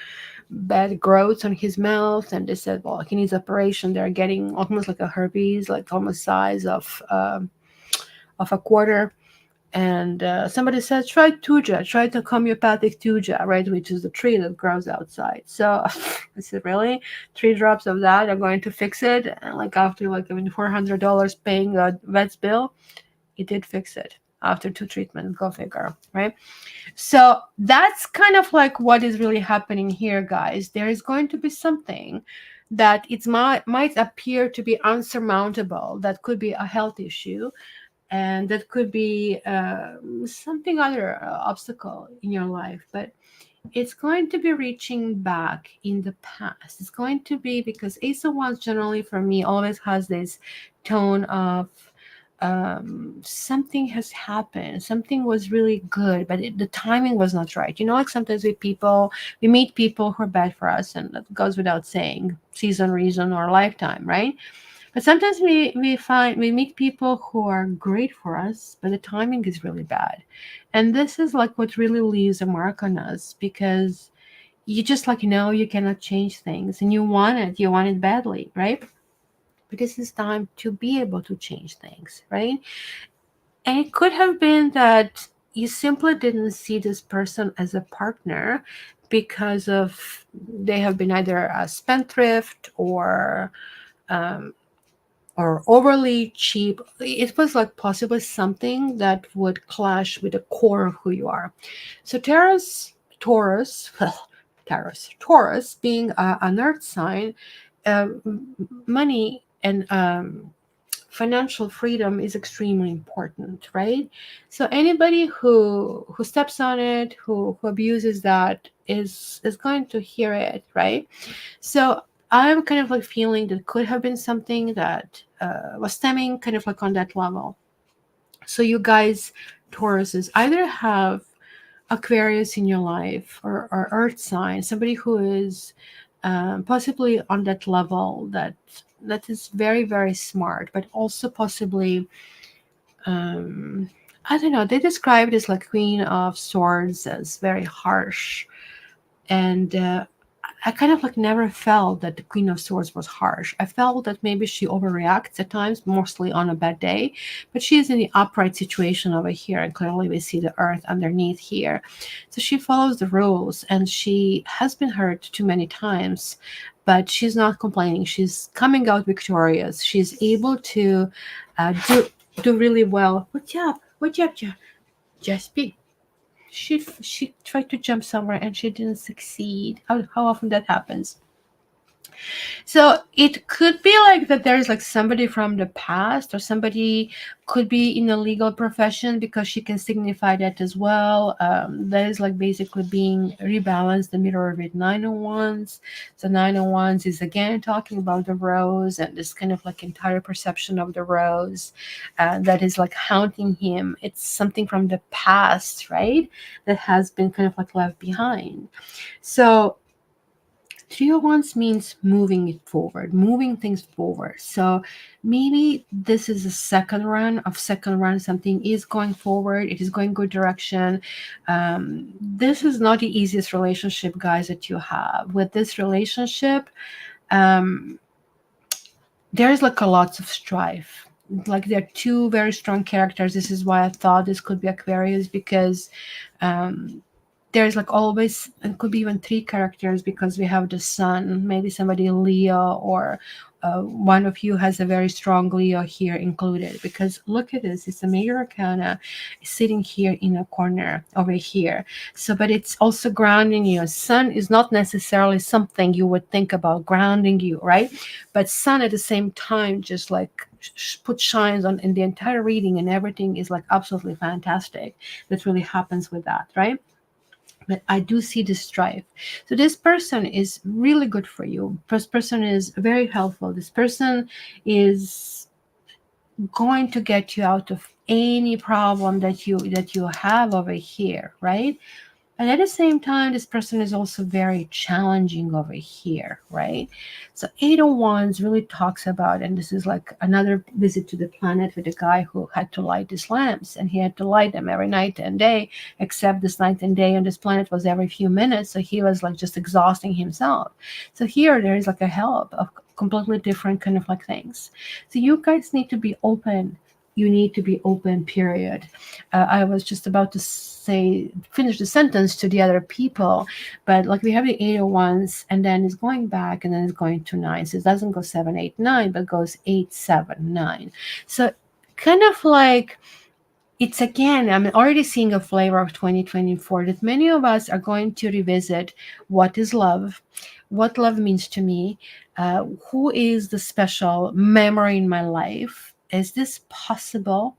bad growths on his mouth, and they said, well, he needs operation. They're getting almost like a herpes, like almost size of a quarter. And somebody said, try Tuja, try the homeopathic Tuja, right, which is the tree that grows outside. So I said, really? 3 drops of that are going to fix it? And after $400 paying a vet's bill, it did fix it after 2 treatments. Go figure, right? So that's kind of like what is really happening here, guys. There is going to be something that it might appear to be unsurmountable. That could be a health issue, and that could be something other obstacle in your life, but it's going to be reaching back in the past. It's going to be because Ace of Wands generally for me always has this tone of something has happened, something was really good, but the timing was not right. You know, like sometimes we meet people who are bad for us, and that goes without saying, season, reason, or lifetime, right? But sometimes we meet people who are great for us, but the timing is really bad. And this is like what really leaves a mark on us, because you just like know you cannot change things and you want it badly, right? But this is time to be able to change things, right? And it could have been that you simply didn't see this person as a partner because of they have been either a spendthrift um, or overly cheap. It was like possibly something that would clash with the core of who you are. So Taurus being an earth sign, money and financial freedom is extremely important, right? So anybody who steps on it, who abuses that is going to hear it, right? So I'm kind of like feeling that could have been something that was stemming kind of like on that level. So you guys, Tauruses, either have Aquarius in your life, or Earth sign, somebody who is possibly on that level that is very, very smart, but also possibly, um, I don't know, they describe it as like Queen of Swords as very harsh. And I kind of like never felt that the Queen of Swords was harsh. I felt that maybe she overreacts at times, mostly on a bad day, but she is in the upright situation over here, and clearly we see the earth underneath here. So she follows the rules, and she has been hurt too many times, but she's not complaining. She's coming out victorious. She's able to do really well. What's up? What's up, Just be. She tried to jump somewhere and she didn't succeed. How often that happens? So it could be like that there's like somebody from the past, or somebody could be in a legal profession, because she can signify that as well. That is like basically being rebalanced, the mirror with Nine of Wands. So Nine of Wands is again talking about the rose and this kind of like entire perception of the rose that is like haunting him. It's something from the past, right? That has been kind of like left behind. So Three of Wands means moving it forward, moving things forward. So maybe this is a second run. Something is going forward. It is going good direction. This is not the easiest relationship, guys, that you have. With this relationship, um, there's like a lots of strife. Like they're two very strong characters. This is why I thought this could be Aquarius, because um, there's like always, it could be even three characters, because we have the sun, maybe somebody Leo, or one of you has a very strong Leo here included, because look at this, it's a major arcana sitting here in a corner over here. So but it's also grounding you. Sun is not necessarily something you would think about grounding you, right? But sun at the same time just like put shines on in the entire reading, and everything is like absolutely fantastic that really happens with that, right? But I do see the strife. So this person is really good for you. This person is very helpful. This person is going to get you out of any problem that you have over here, right? And at the same time, this person is also very challenging over here, right? So Eight of Wands really talks about, and this is like another visit to the planet with a guy who had to light these lamps, and he had to light them every night and day, except this night and day on this planet was every few minutes. So he was like just exhausting himself. So here there is like a help of completely different kind of like things. So you guys need to be open. You need to be open, period. I was just about to say finish the sentence to the other people, but like we have the 801s, and then it's going back, and then it's going to 9. So it doesn't go 7 8 9, but goes 8 7 9. So kind of like it's again, I'm already seeing a flavor of 2024 that many of us are going to revisit what is love, what love means to me, who is the special memory in my life. Is this possible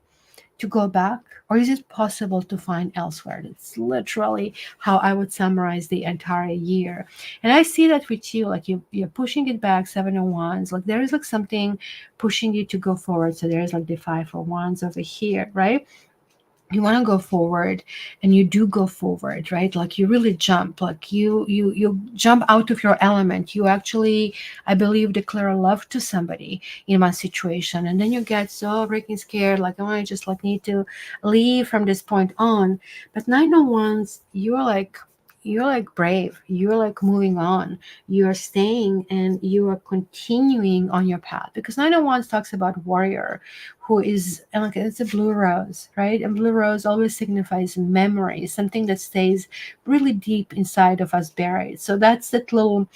to go back, or is it possible to find elsewhere? That's literally how I would summarize the entire year. And I see that with you, like you're pushing it back, 7 of Wands, like there is like something pushing you to go forward. So there's like the 5 of Wands over here, right? You want to go forward, and you do go forward, right? Like you really jump, like you jump out of your element. You actually, I believe, declare love to somebody in my situation, and then you get so freaking scared, like, oh, I just like need to leave from this point on. But 9 of Wands, you're like brave, you're like moving on, you're staying, and you are continuing on your path, because 9 of Wands talks about warrior, who is, and like, it's a blue rose, right? And blue rose always signifies memory, something that stays really deep inside of us, buried. So that's that little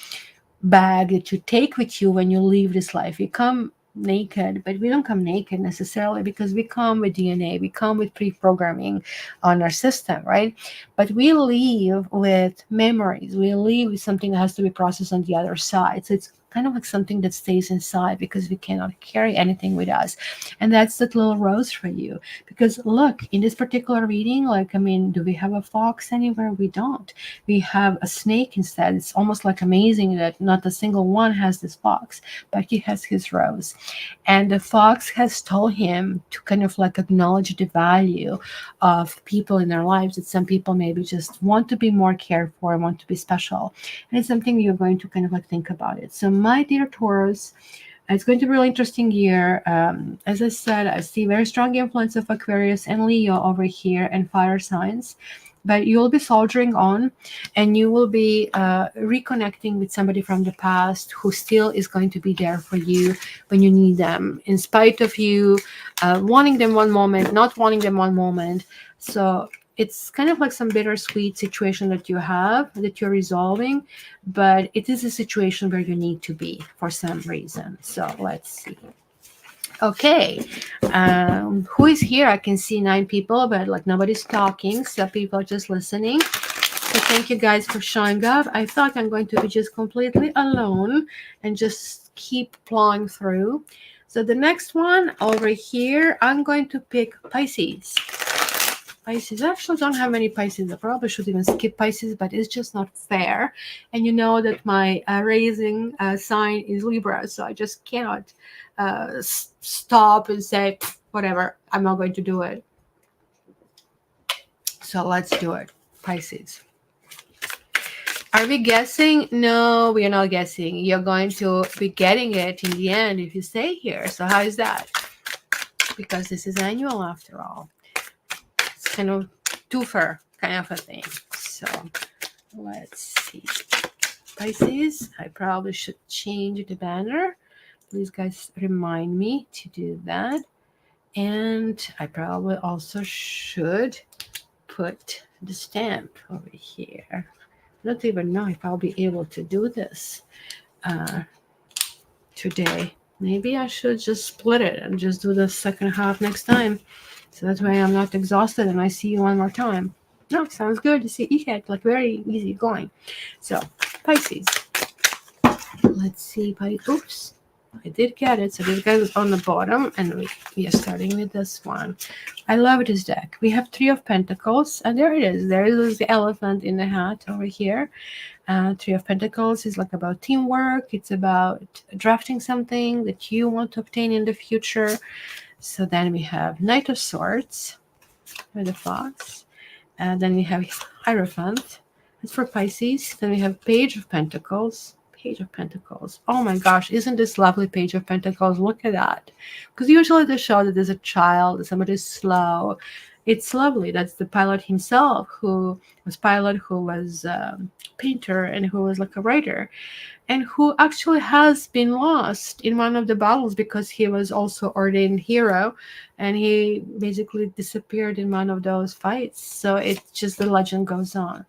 bag that you take with you when you leave this life. You come naked, but we don't come naked necessarily, because we come with DNA, we come with pre-programming on our system, right? But we leave with memories, we leave with something that has to be processed on the other side. So it's kind of like something that stays inside, because we cannot carry anything with us. And that's that little rose for you. Because look, in this particular reading, like, I mean, do we have a fox anywhere? We don't. We have a snake instead. It's almost like amazing that not a single one has this fox, but he has his rose. And the fox has told him to kind of like acknowledge the value of people in their lives, that some people maybe just want to be more cared for and want to be special. And it's something you're going to kind of like think about it. So my dear Taurus, it's going to be a really interesting year. As I said, I see very strong influence of Aquarius and Leo over here, and fire signs. But you'll be soldiering on, and you will be reconnecting with somebody from the past who still is going to be there for you when you need them, in spite of you wanting them one moment, not wanting them one moment. So it's kind of like some bittersweet situation that you have, that you're resolving, but it is a situation where you need to be for some reason. So let's see. Okay, who is here? I can see 9 people, but like nobody's talking, so people are just listening. So thank you guys for showing up. I thought I'm going to be just completely alone and just keep plowing through. So the next one over here, I'm going to pick Pisces. Pisces. I actually don't have many Pisces. I probably should even skip Pisces, but it's just not fair. And you know that my raising sign is Libra, so I just cannot stop and say, whatever, I'm not going to do it. So let's do it. Pisces. Are we guessing? No, we are not guessing. You're going to be getting it in the end if you stay here. So how is that? Because this is annual after all. It's kind of twofer kind of a thing. So let's see. Pisces, I probably should change the banner. Please guys remind me to do that. And I probably also should put the stamp over here. I don't even know if I'll be able to do this today. Maybe I should just split it and just do the second half next time. So that way I'm not exhausted and I see you one more time. No, sounds good. You see, it like very easy going. So Pisces. Let's see. Oops. I did get it. So this guy is on the bottom, and we are starting with this one. I love this deck. We have 3 of Pentacles, and there it is. There is the elephant in the hat over here. 3 of Pentacles is like about teamwork. It's about drafting something that you want to obtain in the future. So then we have Knight of Swords with the fox. And then we have Hierophant. That's for Pisces. Then we have Page of Pentacles. Page of Pentacles. Oh my gosh, isn't this lovely Page of Pentacles? Look at that. Because usually they show that there's a child, that somebody's slow. It's lovely. That's the pilot himself, who was a painter, and who was like a writer, and who actually has been lost in one of the battles because he was also ordained hero, and he basically disappeared in one of those fights. So it's just, the legend goes on.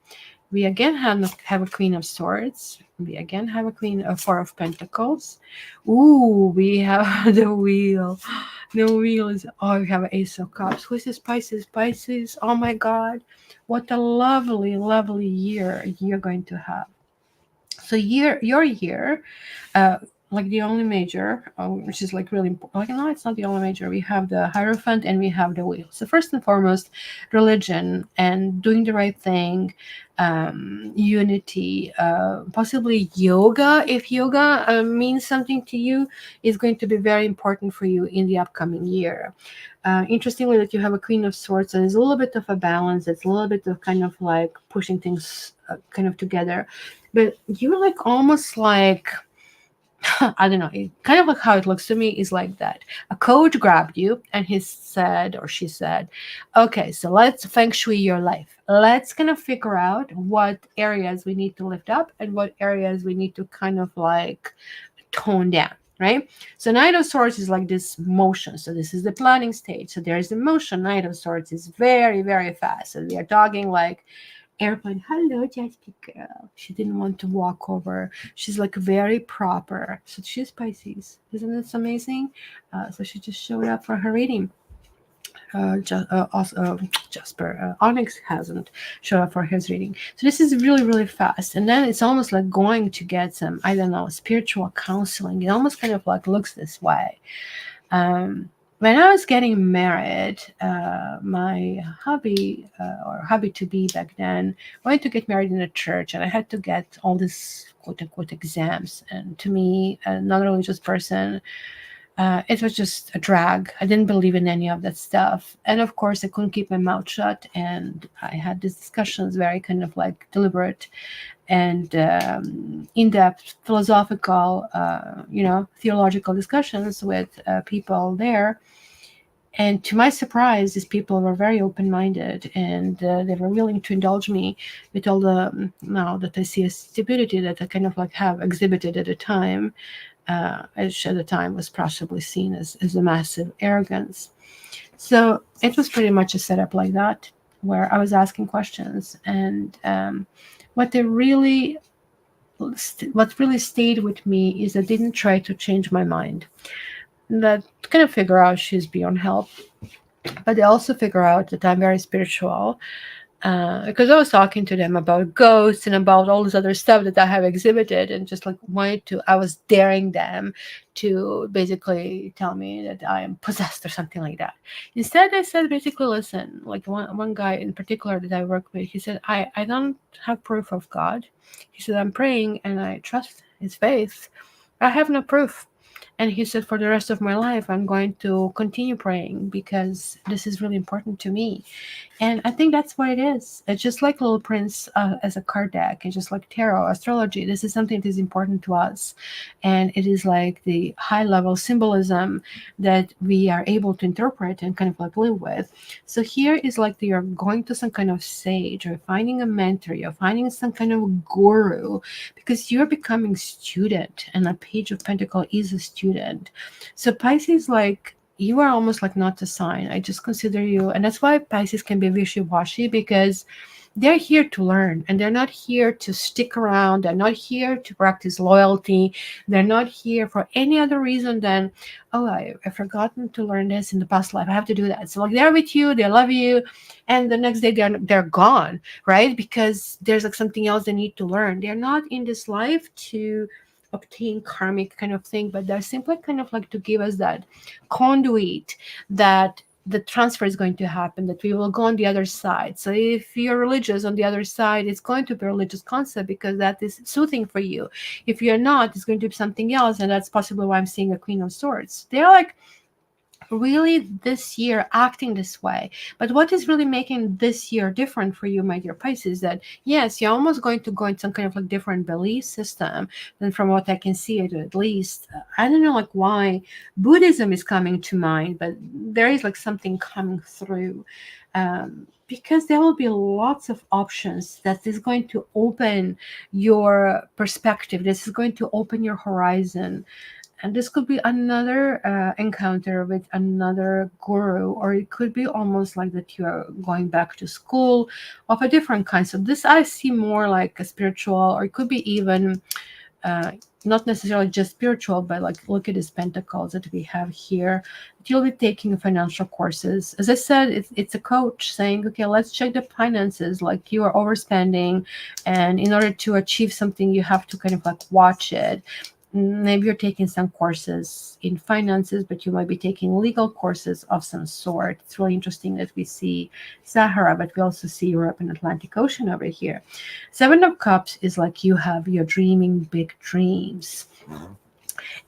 We again have a Queen of Swords. We again have a Four of Pentacles. Ooh, we have the Wheel. The Wheel is, oh, we have an Ace of Cups. Who is this? Pisces? Pisces. Oh my God. What a lovely, lovely year you're going to have. So your year, uh, like the only major, which is like really important. Like, no, it's not the only major. We have the Hierophant and we have the Wheel. So first and foremost, religion and doing the right thing, unity, possibly yoga. If yoga means something to you, is going to be very important for you in the upcoming year. Interestingly, that you have a Queen of Swords, and it's a little bit of a balance. It's a little bit of kind of like pushing things kind of together, but you're like almost like I don't know, kind of like how it looks to me is like that. A coach grabbed you and he said, or she said, okay, so let's feng shui your life. Let's kind of figure out what areas we need to lift up and what areas we need to kind of like tone down. Right. So Knight of Swords is like this motion. So this is the planning stage. So there's the motion. Knight of Swords is very, very fast. So we are talking like airplane. Hello, Jasper girl. She didn't want to walk over. She's like very proper. So she's Pisces. Isn't this amazing? So she just showed up for her reading. Jasper Onyx hasn't showed up for his reading. So this is really, really fast. And then it's almost like going to get some, I don't know, spiritual counseling. It almost kind of like looks this way. When I was getting married, my hubby or hubby to be back then wanted to get married in a church, and I had to get all these quote unquote exams. And to me, a non-religious person, it was just a drag. I didn't believe in any of that stuff, and of course, I couldn't keep my mouth shut. And I had these discussions, very kind of like deliberate and in-depth philosophical, theological discussions with people there. And to my surprise, these people were very open-minded, and they were willing to indulge me with all the now that I see a stupidity that I kind of like have exhibited at the time, which at the time was possibly seen as a massive arrogance. So it was pretty much a setup like that, where I was asking questions, and what really stayed with me is I didn't try to change my mind. That kind of figure out she's beyond help, but they also figure out that I'm very spiritual, because I was talking to them about ghosts and about all this other stuff that I have exhibited, and just like I was daring them to basically tell me that I am possessed or something like that. Instead, I said basically, listen, like one guy in particular that I work with, he said, I don't have proof of God. He said, I'm praying and I trust his faith. I have no proof. And he said, for the rest of my life, I'm going to continue praying because this is really important to me. And I think that's what it is. It's just like Little Prince as a card deck, and just like tarot, astrology. This is something that is important to us. And it is like the high level symbolism that we are able to interpret and kind of like live with. So here is like you're going to some kind of sage, or finding a mentor, you're finding some kind of guru, because you're becoming student. And a Page of Pentacle is a student. So Pisces, like, you are almost like not a sign. I just consider you, and that's why Pisces can be wishy-washy, because they're here to learn, and they're not here to stick around. They're not here to practice loyalty. They're not here for any other reason than, oh, I've forgotten to learn this in the past life. I have to do that. So like they're with you, they love you, and the next day they're gone, right? Because there's like something else they need to learn. They're not in this life to obtain karmic kind of thing, but they're simply kind of like to give us that conduit that the transfer is going to happen, that we will go on the other side. So if you're religious, on the other side, it's going to be a religious concept because that is soothing for you. If you're not, it's going to be something else, and that's possibly why I'm seeing a Queen of Swords. They're like really this year acting this way. But what is really making this year different for you, my dear Pisces, that yes, you're almost going to go in some kind of like different belief system than from what I can see it, at least. I don't know like why Buddhism is coming to mind, but there is like something coming through. Because there will be lots of options that is going to open your perspective. This is going to open your horizon. And this could be another encounter with another guru, or it could be almost like that you're going back to school of a different kind. So this I see more like a spiritual, or it could be even uh, not necessarily just spiritual, but like look at these pentacles that we have here. You'll be taking financial courses. As I said, it's a coach saying, okay, let's check the finances. Like you are overspending, and in order to achieve something, you have to kind of like watch it. Maybe you're taking some courses in finances, but you might be taking legal courses of some sort. It's really interesting that we see Sahara, but we also see Europe and Atlantic Ocean over here. Seven of Cups is like you're dreaming big dreams.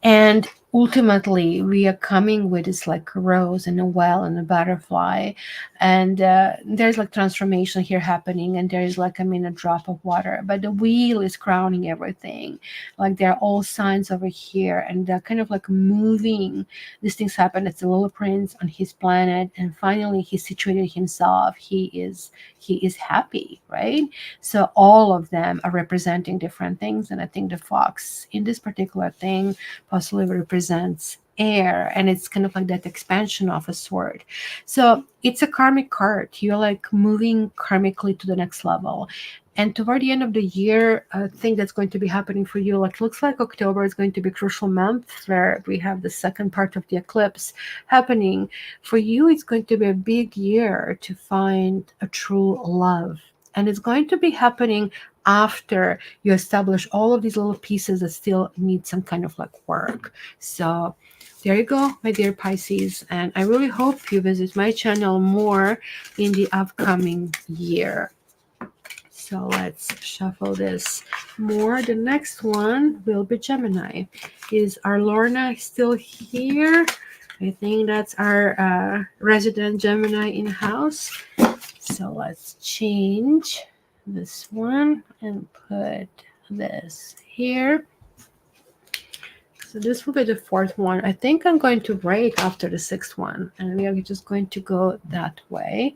And ultimately, we are coming with this like a rose and a well and a butterfly. And there's like transformation here happening. And there is like, a drop of water. But the wheel is crowning everything. Like there are all signs over here. And they're kind of like moving. These things happen. It's the little prince on his planet. And finally, he situated himself. He is happy, right? So all of them are representing different things. And I think the fox in this particular thing possibly represents air, and it's kind of like that expansion of a sword. So it's a karmic card. You're like moving karmically to the next level. And toward the end of the year, I think that's going to be happening for you. Like looks like October is going to be a crucial month where we have the second part of the eclipse happening. For you, it's going to be a big year to find a true love. And it's going to be happening after you establish all of these little pieces that still need some kind of like work. So there you go, my dear Pisces. And I really hope you visit my channel more in the upcoming year. So let's shuffle this more. The next one will be Gemini. Is our Lorna still here? I think that's our resident Gemini in house. So let's change this one and put this here. So this will be the fourth one. I think I'm going to break after the sixth one, and we are just going to go that way.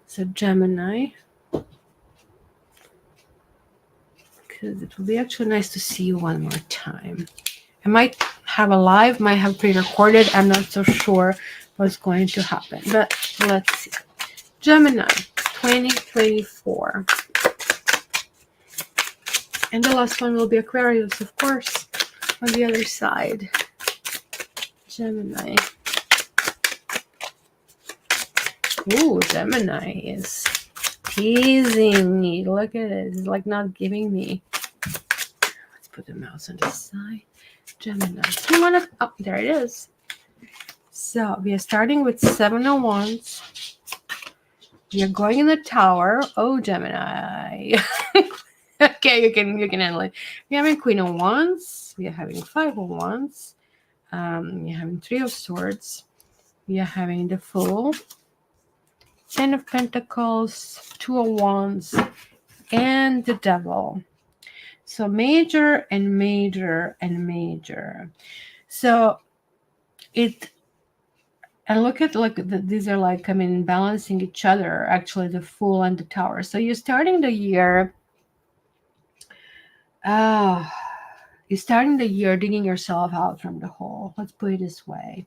So Gemini, because it will be actually nice to see you one more time. I might have a live, might have pre-recorded. I'm not so sure what's going to happen, but let's see. Gemini 2024. And the last one will be Aquarius, of course, on the other side. Gemini. Ooh, Gemini is teasing me. Look at it. It's like not giving me. Let's put the mouse on this side. Gemini. You wanna? Oh, there it is. So we are starting with 7 of Wands. You're going in the Tower. Oh, Gemini. Okay, you can handle it. We're having Queen of Wands. We are having 5 of Wands. We're having 3 of Swords. We are having the Fool, 10 of Pentacles, 2 of Wands, and the Devil. So major and major and major. So it, and look at like these are like balancing each other. Actually, the Fool and the Tower. So you're starting the year. You're starting the year digging yourself out from the hole. Let's put it this way.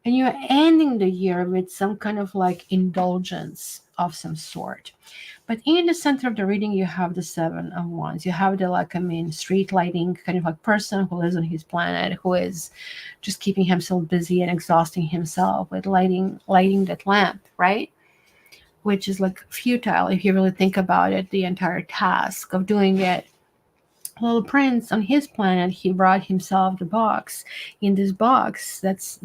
And you're ending the year with some kind of like indulgence of some sort. But in the center of the reading, you have the 7 of Wands. You have the street lighting kind of like person who lives on his planet, who is just keeping himself busy and exhausting himself with lighting that lamp, right? Which is like futile if you really think about it, the entire task of doing it. Little prince on his planet, he brought himself the box. In this box, that's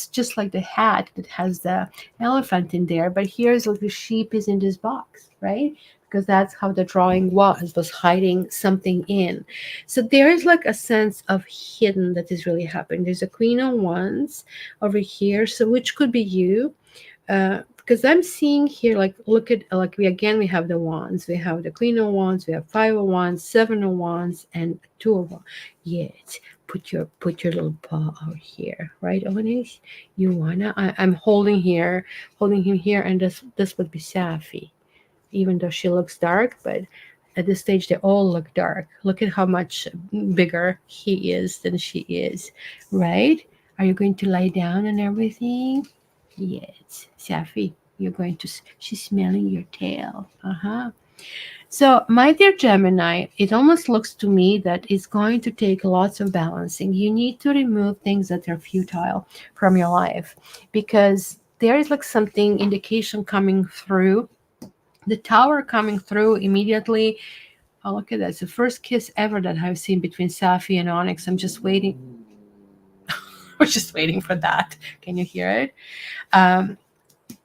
just like the hat that has the elephant in there, but here's like the sheep is in this box, right? Because that's how the drawing was hiding something in. So there is like a sense of hidden that is really happening. There's a Queen of Wands over here, so which could be you. Because I'm seeing here, like, look at, like, we have the Wands. We have the Queen of Wands. We have 5 of Wands, 7 of Wands, and 2 of Wands. Yes, put your little paw out here, right, Onyx? You wanna? I'm holding him here, and this would be Safi, even though she looks dark, but at this stage they all look dark. Look at how much bigger he is than she is, right? Are you going to lie down and everything? Yes, Safi, you're going to. She's smelling your tail. So, my dear Gemini, it almost looks to me that it's going to take lots of balancing. You need to remove things that are futile from your life because there is like something indication coming through. The tower coming through immediately. Oh, look at that. It's the first kiss ever that I've seen between Safi and Onyx. I'm just waiting. We're just waiting for that. Can you hear it? Um,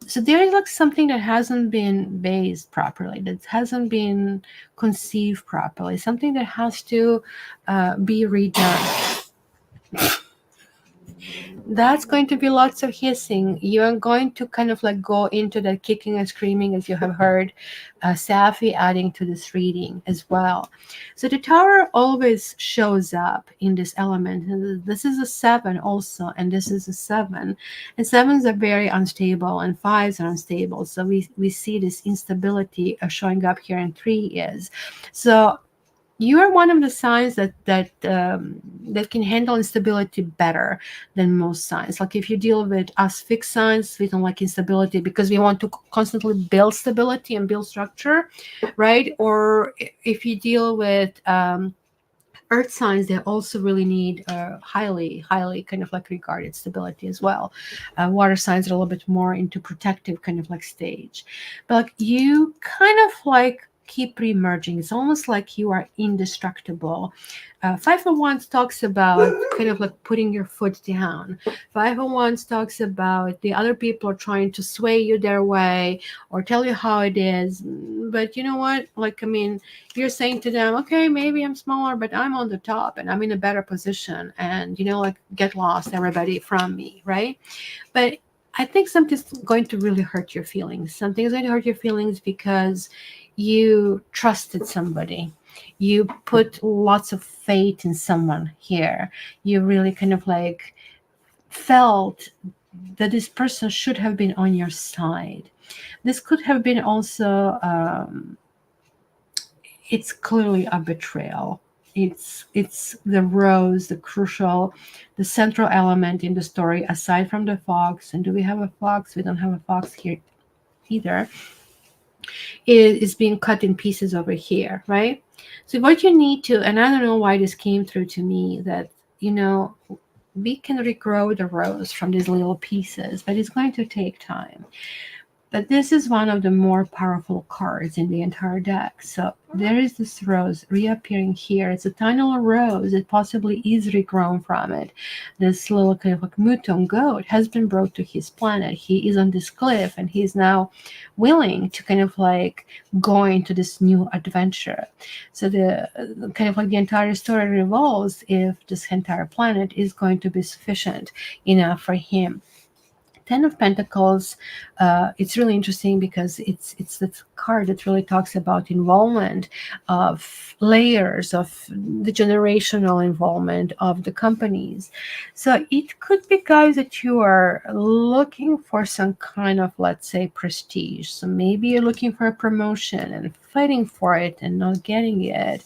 so there is like something that hasn't been based properly, that hasn't been conceived properly, something that has to be redone. That's going to be lots of hissing. You are going to kind of like go into that kicking and screaming, as you have heard Safi adding to this reading as well. So the tower always shows up in this element. And this is a 7 also, and this is a 7. And 7s are very unstable, and 5s are unstable. So we see this instability showing up here, and 3 is. So you are one of the signs that can handle instability better than most signs. Like if you deal with us fixed signs, we don't like instability because we want to constantly build stability and build structure, right? Or if you deal with earth signs, they also really need highly kind of like regarded stability as well. Water signs are a little bit more into protective kind of like stage, but like you kind of like keep re-emerging. It's almost like you are indestructible. 501 talks about kind of like putting your foot down. 501 talks about the other people are trying to sway you their way or tell you how it is. But you know what? Like, I mean, you're saying to them, okay, maybe I'm smaller, but I'm on the top and I'm in a better position. And, you know, like, get lost, everybody, from me, right? But I think something's going to really hurt your feelings. Something's going to hurt your feelings because you trusted somebody. You put lots of faith in someone here. You really kind of like felt that this person should have been on your side. This could have been also, it's clearly a betrayal. It's the rose, the crucial, the central element in the story, aside from the fox. And do we have a fox? We don't have a fox here either. It is being cut in pieces over here, right? So what you need to, and I don't know why this came through to me, that you know we can regrow the rose from these little pieces, but it's going to take time. But this is one of the more powerful cards in the entire deck. So there is this rose reappearing here. It's a tiny little rose. It possibly is regrown from it. This little kind of like Mouton goat has been brought to his planet. He is on this cliff and he's now willing to kind of like go into this new adventure. So the kind of like the entire story revolves if this entire planet is going to be sufficient enough for him. Ten of Pentacles, it's really interesting because it's this card that really talks about involvement of layers of the generational involvement of the companies. So it could be, guys, that you are looking for some kind of, let's say, prestige. So maybe you're looking for a promotion and fighting for it and not getting it.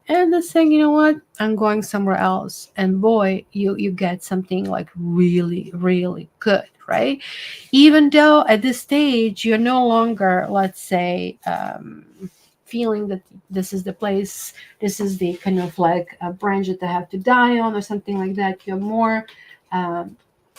And then saying, you know what, I'm going somewhere else. And boy, you get something like really, really good, right? Even though at this stage you're no longer, let's say, feeling that this is the place, this is the kind of like a branch that I have to die on or something like that. You're more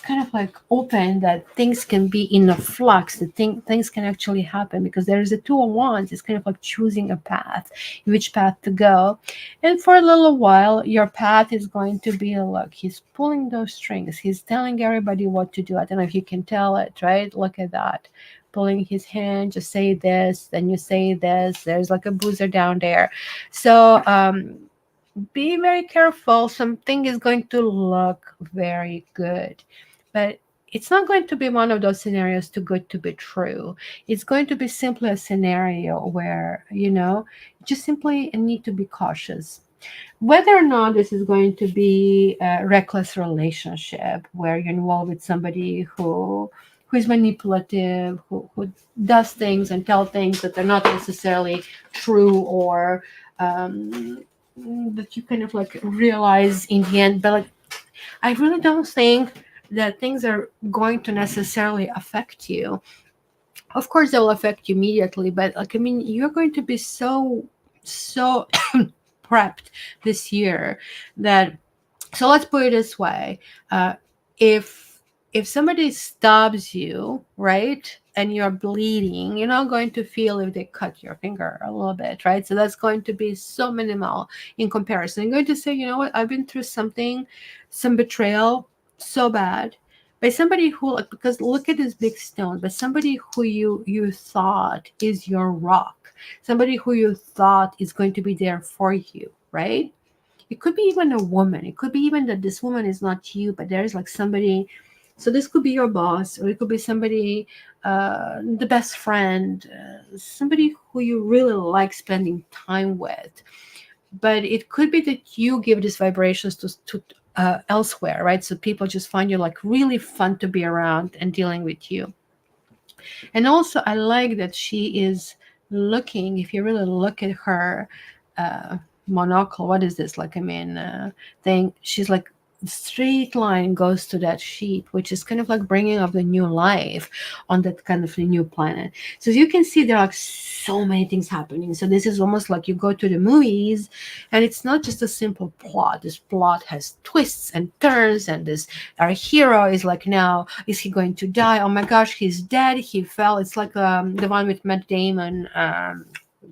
kind of like open that things can be in a flux, that things can actually happen, because there is a 2 of Wands. It's kind of like choosing a path, which path to go. And for a little while your path is going to be, look, he's pulling those strings, he's telling everybody what to do. I don't know if you can tell it, right? Look at that, pulling his hand, just say this, then you say this. There's like a boozer down there. So be very careful. Something is going to look very good, but it's not going to be one of those scenarios too good to be true. It's going to be simply a scenario where, you just simply need to be cautious. Whether or not this is going to be a reckless relationship where you're involved with somebody who is manipulative, who does things and tell things that are not necessarily true, or um, that you kind of like realize in the end. But like, I really don't think that things are going to necessarily affect you. Of course, they will affect you immediately, but like, I mean, you're going to be so prepped this year that, so let's put it this way. If somebody stabs you, right, and you're bleeding, you're not going to feel if they cut your finger a little bit, right? So that's going to be so minimal in comparison. You're going to say, you know what, I've been through something, some betrayal so bad by somebody who, like, because look at this big stone, but somebody who you thought is your rock, somebody who you thought is going to be there for you, right? It could be even a woman. It could be even that this woman is not you, but there's like somebody. So this could be your boss, or it could be somebody, the best friend, somebody who you really like spending time with. But it could be that you give these vibrations to elsewhere, right? So people just find you like really fun to be around and dealing with you. And also, I like that she is looking. If you really look at her monocle, what is this? Like, I mean, thing. She's like, straight line goes to that sheep, which is kind of like bringing up the new life on that kind of new planet. So as you can see, there are like so many things happening. So this is almost like you go to the movies, and it's not just a simple plot. This plot has twists and turns, and this, our hero is like, now is he going to die? Oh my gosh, he's dead. He fell. It's like the one with Matt Damon,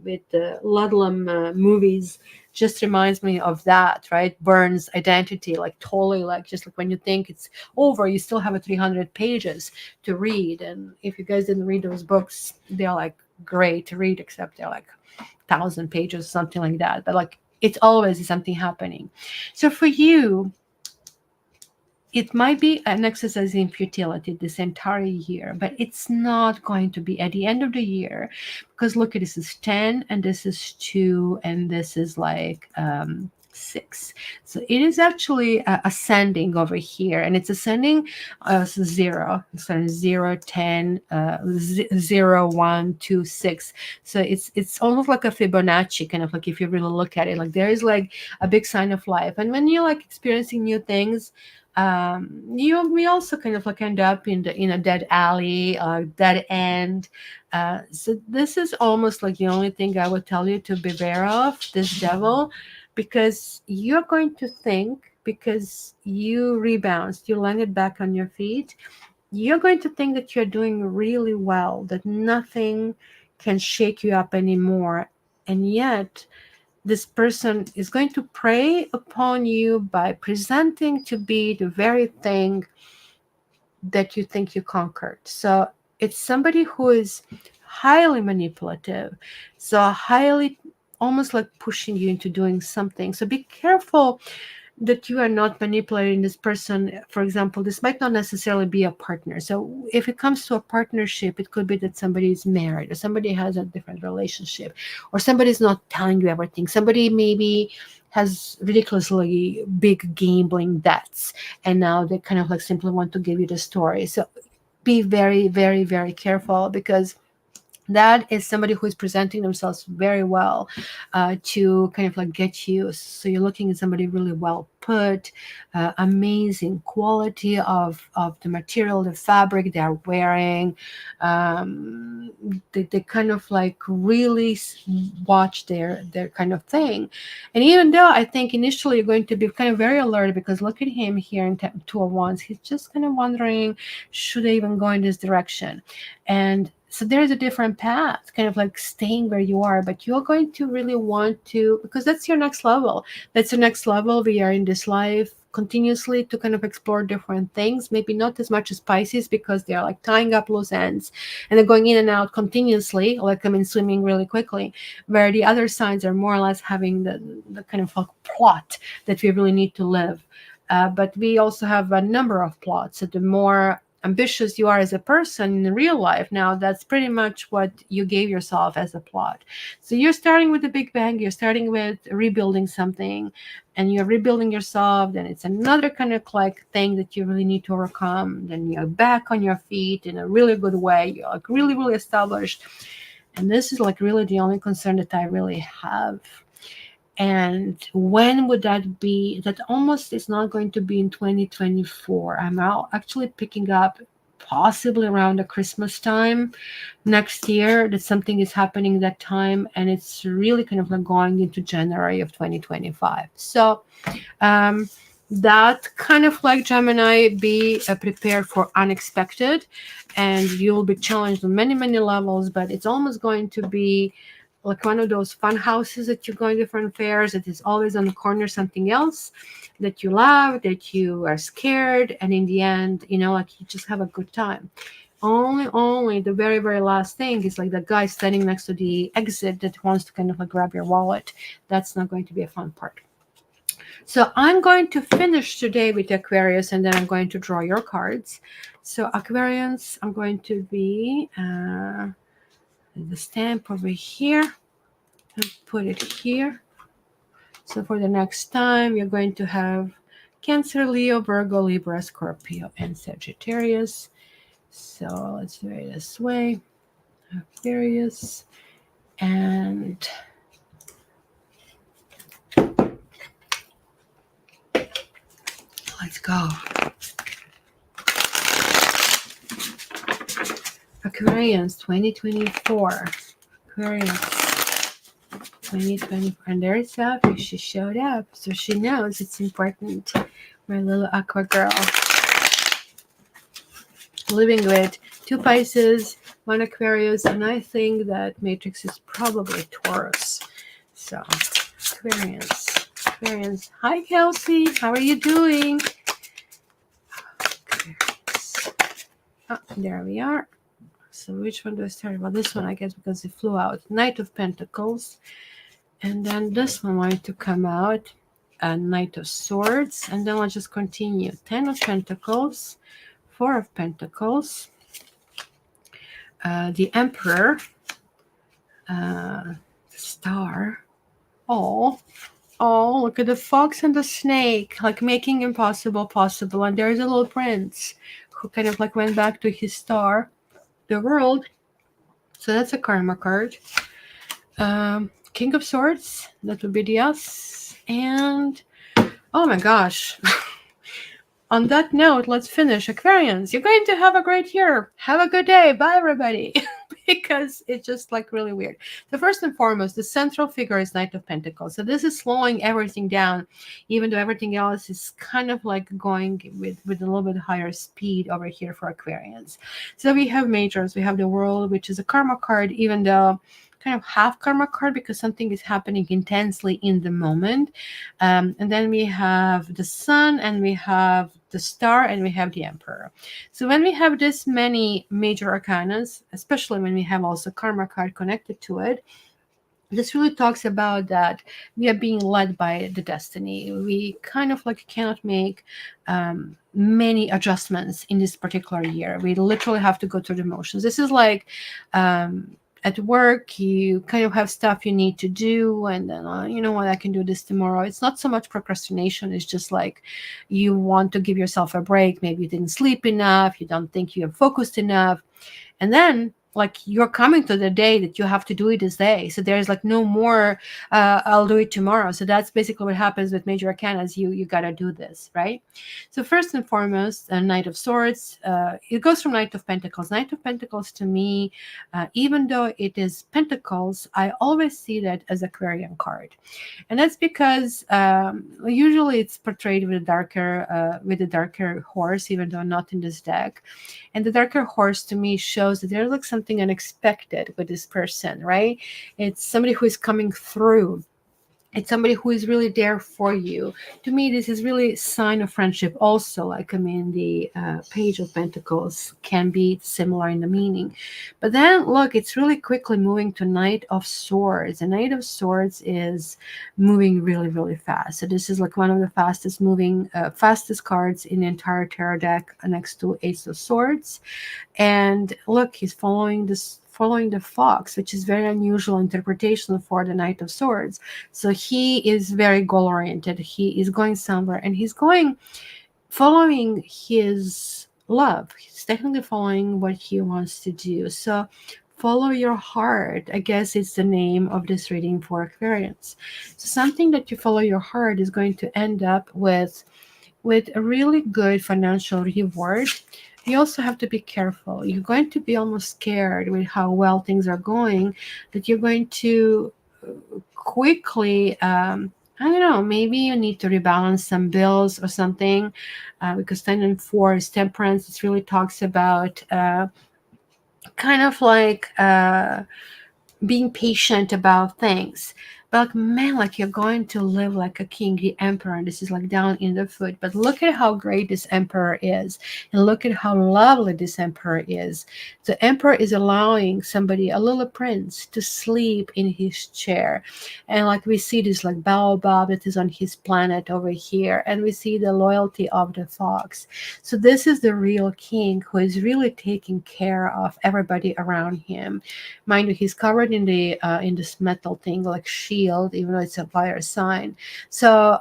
with the Ludlum movies, just reminds me of that, right? Burns Identity, like totally, like just like when you think it's over, you still have a 300 pages to read. And if you guys didn't read those books, they're like great to read, except they're like 1,000 pages, something like that. But like, it's always something happening. So for you, it might be an exercise in futility this entire year, but it's not going to be at the end of the year, because look at this is 10 and this is 2 and this is like 6. So it is actually ascending over here, and it's ascending 0. So 0, 10, 0, 1, 2, 6. So it's almost like a Fibonacci, kind of like if you really look at it, like there is like a big sign of life. And when you're like experiencing new things, we also kind of like end up in a dead alley, dead end. So this is almost like the only thing I would tell you to beware of, this devil, because you're going to think, because you rebounded, you landed back on your feet, you're going to think that you're doing really well, that nothing can shake you up anymore. And yet this person is going to prey upon you by presenting to be the very thing that you think you conquered. So it's somebody who is highly manipulative, so highly, almost like pushing you into doing something. So be careful that you are not manipulating this person. For example, this might not necessarily be a partner. So if it comes to a partnership, it could be that somebody is married, or somebody has a different relationship, or somebody's not telling you everything. Somebody maybe has ridiculously big gambling debts, and now they kind of like simply want to give you the story. So be very, very, very careful, because that is somebody who is presenting themselves very well to kind of like get you. So you're looking at somebody really well put, amazing quality of the material, the fabric they're wearing. They kind of like really watch their kind of thing. And even though I think initially you're going to be kind of very alert, because look at him here in Two of Wands, he's just kind of wondering, should I even go in this direction? And so there's a different path, kind of like staying where you are, but you're going to really want to, because that's your next level. That's the next level. We are in this life continuously to kind of explore different things, maybe not as much as Pisces, because they're like tying up loose ends and they're going in and out continuously, like I'm in swimming really quickly, where the other signs are more or less having the kind of like plot that we really need to live. But we also have a number of plots. So the more ambitious you are as a person in real life. Now that's pretty much what you gave yourself as a plot. So you're starting with the big bang, you're starting with rebuilding something, and you're rebuilding yourself. Then it's another kind of like thing that you really need to overcome. Then you're back on your feet in a really good way. You're like really, really established. And this is like really the only concern that I really have. And when would that be? That almost is not going to be in 2024. I'm now actually picking up possibly around the Christmas time next year that something is happening that time, and it's really kind of like going into January of 2025. So um, that kind of like Gemini, be prepared for unexpected, and you'll be challenged on many, many levels, but it's almost going to be like one of those fun houses that you go in different fairs that is always on the corner something else that you love, that you are scared, and in the end, like you just have a good time. Only the very, very last thing is like the guy standing next to the exit that wants to kind of like grab your wallet. That's not going to be a fun part. So I'm going to finish today with Aquarius, and then I'm going to draw your cards. So Aquarians, I'm going to be the stamp over here and put it here. So for the next time, you're going to have Cancer, Leo, Virgo, Libra, Scorpio, and Sagittarius. So let's do it this way. Aquarius, and let's go. Aquarians 2024. Aquarians 2024. And there's Sophie. She showed up, so she knows it's important. My little Aqua girl. Living with 2 Pisces, 1 Aquarius, and I think that Matrix is probably Taurus. So, Aquarians. Hi, Kelsey. How are you doing? Aquarius. Oh, there we are. So which one do I start? Well, this one, I guess, because it flew out. Knight of Pentacles. And then this one wanted to come out. Knight of Swords. And then I'll just continue. 10 of Pentacles. 4 of Pentacles. The Emperor. The Star. Oh, look at the fox and the snake. Like making impossible possible. And there's a little prince who kind of like went back to his star. The World. So that's a karma card. King of Swords. That would be the Ass. And oh my gosh. On that note, let's finish. Aquarians, you're going to have a great year. Have a good day. Bye, everybody. Because it's just like really weird. So first and foremost, the central figure is Knight of Pentacles. So this is slowing everything down, even though everything else is kind of like going with a little bit higher speed over here for Aquarians. So we have majors. We have the World, which is a karma card, even though kind of half karma card because something is happening intensely in the moment. And then we have the Sun, and we have the Star, and we have the Emperor. So when we have this many major arcanas, especially when we have also karma card connected to it, this really talks about that we are being led by the destiny. We kind of like cannot make many adjustments in this particular year. We literally have to go through the motions. This is like at work, you kind of have stuff you need to do, and then you know what, I can do this tomorrow. It's not so much procrastination. It's just like you want to give yourself a break. Maybe you didn't sleep enough, you don't think you are focused enough, and then like you're coming to the day that you have to do it this day. So there's like no more I'll do it tomorrow. So that's basically what happens with major arcanas. You gotta do this, right? So first and foremost, Knight of Swords. It goes from Knight of Pentacles. Knight of Pentacles to me, even though it is Pentacles, I always see that as Aquarian card, and that's because usually it's portrayed with a darker horse, even though not in this deck. And the darker horse to me shows that there's like something unexpected with this person, right? It's somebody who is coming through It's somebody who is really there for you. To me, this is really a sign of friendship also. Like, I mean, the Page of Pentacles can be similar in the meaning. But then, look, it's really quickly moving to Knight of Swords. The Knight of Swords is moving really, really fast. So this is like one of the fastest moving, fastest cards in the entire tarot deck, next to Ace of Swords. And look, he's following the fox, which is very unusual interpretation for the Knight of Swords. So he is very goal oriented. He is going somewhere, and he's going following his love. He's technically following what he wants to do. So follow your heart, I guess, it's the name of this reading for Aquarians. So something that you follow your heart is going to end up with a really good financial reward. You also have to be careful. You're going to be almost scared with how well things are going, that you're going to quickly, I don't know, maybe you need to rebalance some bills or something, because 10 and 4 is temperance. It really talks about kind of like being patient about things. But like, man, like you're going to live like a king, the emperor. This is like down in the foot. But look at how great this emperor is. And look at how lovely this emperor is. The emperor is allowing somebody, a little prince, to sleep in his chair. And like we see this like baobab that is on his planet over here. And we see the loyalty of the fox. So this is the real king who is really taking care of everybody around him. Mind you, he's covered in this metal thing like shield, even though it's a fire sign. So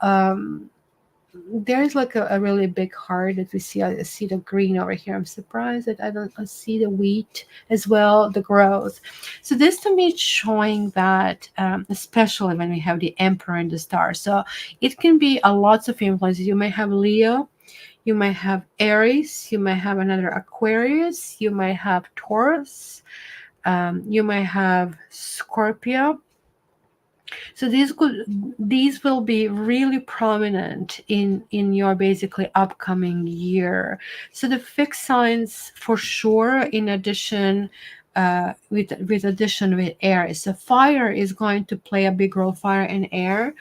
there's like a really big heart that we see. I see the green over here. I'm surprised that I see the wheat as well, the growth. So this to me is showing that, especially when we have the Emperor and the Star. So it can be a lots of influences. You may have Leo, you might have Aries, you might have another Aquarius, you might have Taurus, you might have Scorpio. So these will be really prominent in your basically upcoming year. So the fixed signs for sure, in addition, with addition with air. So fire is going to play a big role. Fire and air.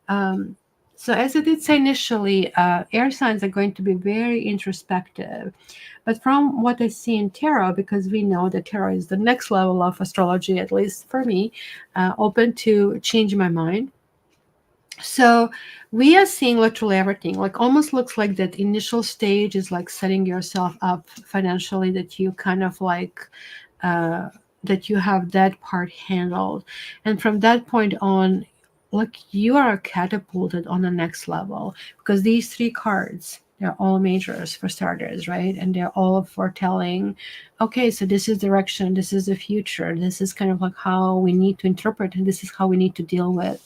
Um, so as I did say initially, air signs are going to be very introspective. But from what I see in tarot, because we know that tarot is the next level of astrology, at least for me, open to change my mind. So we are seeing literally everything. Like almost looks like that initial stage is like setting yourself up financially, that you kind of like that you have that part handled, and from that point on, like you are catapulted on the next level, because these three cards, they're all majors for starters, right? And they're all foretelling, okay, so this is direction, this is the future, this is kind of like how we need to interpret, and this is how we need to deal with,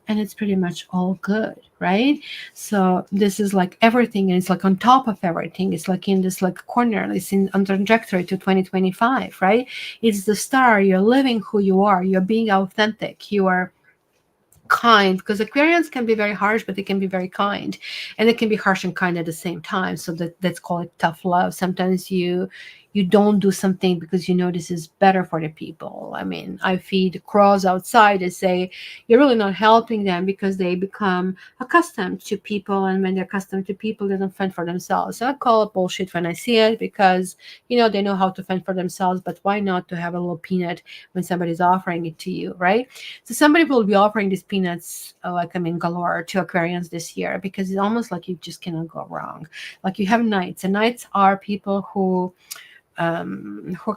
and it's pretty much all good, right? So this is like everything, and it's like on top of everything. It's like in this like corner, it's in on trajectory to 2025, right? It's the star. You're living who you are. You're being authentic. You are kind, because Aquarians can be very harsh, but they can be very kind, and they can be harsh and kind at the same time. So that's called tough love. Sometimes you don't do something because you know this is better for the people. I mean, I feed crows outside. They say you're really not helping them because they become accustomed to people, and when they're accustomed to people, they don't fend for themselves. So I call it bullshit when I see it, because they know how to fend for themselves. But why not to have a little peanut when somebody's offering it to you, right? So somebody will be offering these peanuts, galore to Aquarians this year, because it's almost like you just cannot go wrong. Like you have knights, and knights are people who are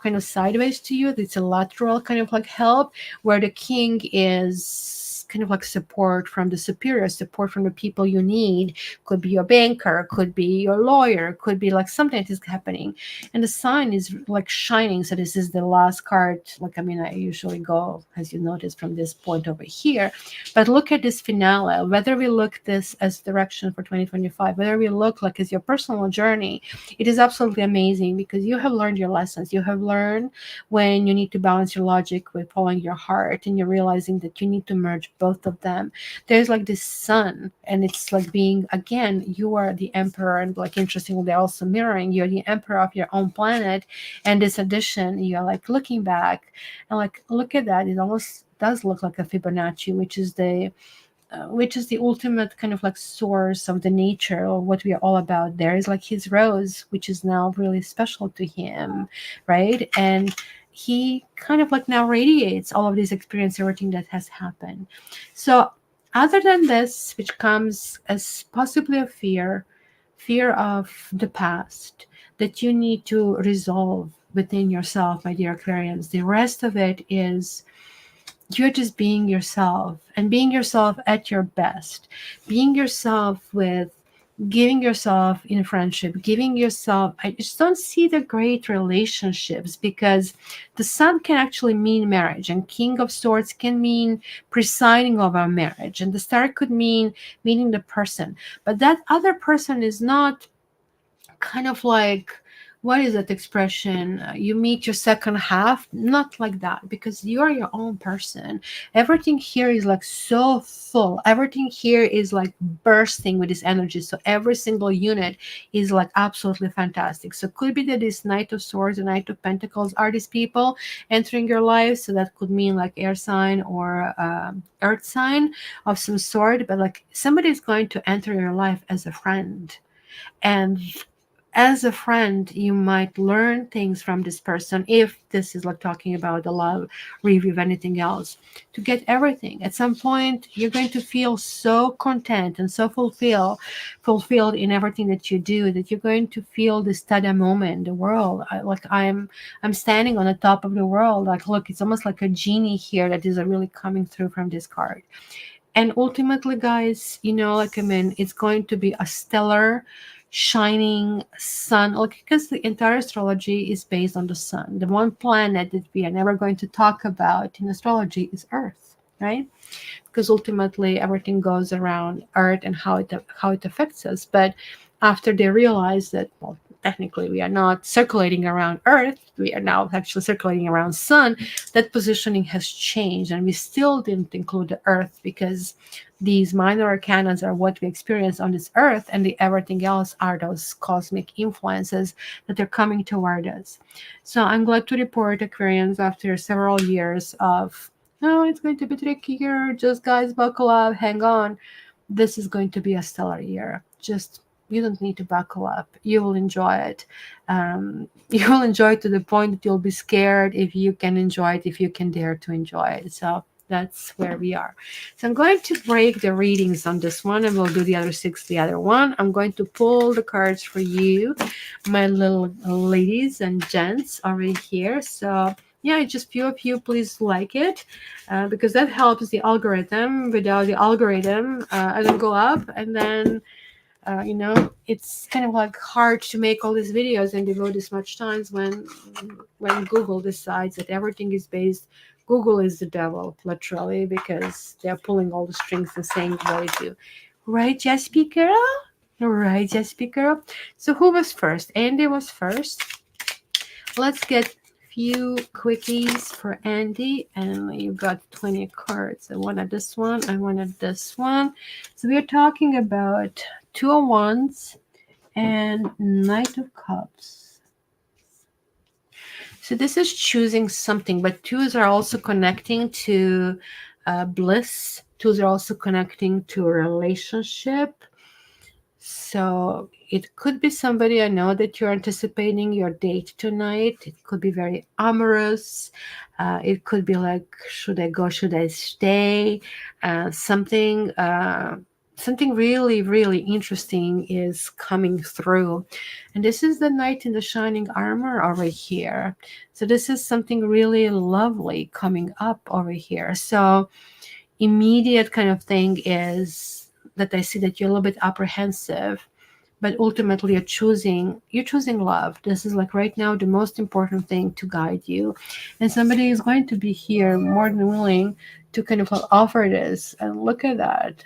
kind of sideways to you. It's a lateral kind of like help, where the king is kind of like support from the superior, support from the people you need. Could be your banker, could be your lawyer, could be like something that is happening, and the sign is like shining. So this is the last card. I usually go, as you notice, from this point over here, but look at this finale. Whether we look this as direction for 2025, whether we look like as your personal journey, it is absolutely amazing, because you have learned your lessons. You have learned when you need to balance your logic with following your heart, and you're realizing that you need to merge both of them. There's like this sun, and it's like being, again, you are the emperor, and like interestingly, they're also mirroring. You're the emperor of your own planet, and this addition, you're like looking back and like, look at that. It almost does look like a Fibonacci, which is the which is the ultimate kind of like source of the nature or what we are all about. There is like his rose, which is now really special to him, right? And he kind of like now radiates all of this experience, everything that has happened. So, other than this, which comes as possibly a fear of the past that you need to resolve within yourself, my dear Aquarians, the rest of it is you're just being yourself and being yourself at your best, being yourself with giving yourself in friendship, giving yourself. I just don't see the great relationships because the sun can actually mean marriage, and King of Swords can mean presiding over a marriage, and the star could mean meeting the person, but that other person is not kind of like, what is that expression, you meet your second half, not like that, because you're your own person. Everything here is like so full, everything here is like bursting with this energy, so every single unit is like absolutely fantastic. So could be that this Knight of Swords and Knight of Pentacles are these people entering your life, so that could mean like air sign or earth sign of some sort, but like somebody is going to enter your life as a friend, and as a friend you might learn things from this person, if this is like talking about the love review of anything else, to get everything. At some point you're going to feel so content and so fulfilled in everything that you do, that you're going to feel this tada moment, the world. I'm standing on the top of the world, like look, it's almost like a genie here that is really coming through from this card. And ultimately, guys, like, I mean, it's going to be a stellar, shining sun. Like, because the entire astrology is based on the sun. The one planet that we are never going to talk about in astrology is Earth, right? Because ultimately everything goes around Earth and how it affects us. But after they realize that, well, technically we are not circulating around Earth, we are now actually circulating around Sun, that positioning has changed, and we still didn't include the Earth because these minor arcanas are what we experience on this Earth, and the everything else are those cosmic influences that are coming toward us. So I'm glad to report, Aquarians, after several years of, oh, it's going to be trickier, just guys buckle up, hang on, this is going to be a stellar year. Just, you don't need to buckle up, you will enjoy it. You will enjoy it to the point that you'll be scared if you can enjoy it, if you can dare to enjoy it. So that's where we are. So I'm going to break the readings on this one, and we'll do the other six the other one. I'm going to pull the cards for you, my little ladies and gents over here. So yeah, just few of you please like it, because that helps the algorithm. Without the algorithm, I don't go up, and then it's kind of like hard to make all these videos and devote this much times when Google decides that everything is based. Google is the devil, literally, because they're pulling all the strings and saying what it do. Right, Jaspi girl? Right, Jaspi girl? So who was first? Andy was first. Let's get few quickies for Andy, and you got 20 cards. I wanted this one, I wanted this one. So we're talking about Two of Wands and Knight of Cups. So this is choosing something, but twos are also connecting to bliss. Twos are also connecting to a relationship. So it could be somebody, I know that you're anticipating your date tonight. It could be very amorous. It could be like, should I go? Should I stay? Something really, really interesting is coming through. And this is the Knight in the Shining Armor over here. So this is something really lovely coming up over here. So immediate kind of thing is that I see that you're a little bit apprehensive, but ultimately you're choosing love. This is like right now the most important thing to guide you, and somebody is going to be here more than willing to kind of offer this. And look at that,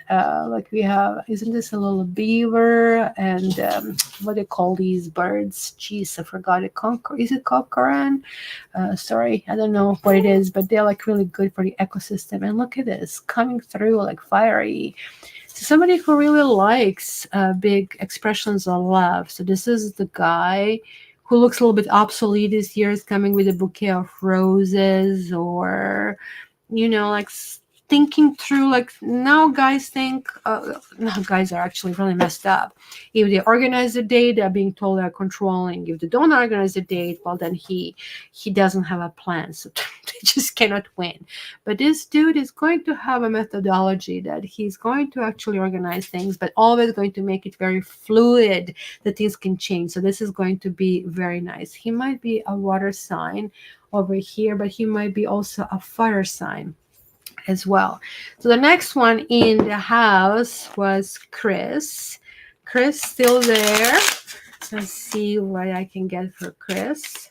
like we have, isn't this a little beaver and what do they call these birds? Jeez, I forgot it. Is it Cocoran? Sorry, I don't know what it is, but they're like really good for the ecosystem. And look at this coming through like fiery. So somebody who really likes big expressions of love. So this is the guy who looks a little bit obsolete this year, is coming with a bouquet of roses, or like thinking through, like now guys think, now guys are actually really messed up. If they organize a date, they're being told they're controlling. If they don't organize a date, well, then he doesn't have a plan, so they just cannot win. But this dude is going to have a methodology that he's going to actually organize things, but always going to make it very fluid, that things can change. So this is going to be very nice. He might be a water sign over here, but he might be also a fire sign as well. So the next one in the house was Chris. Chris still there. Let's see what I can get for Chris.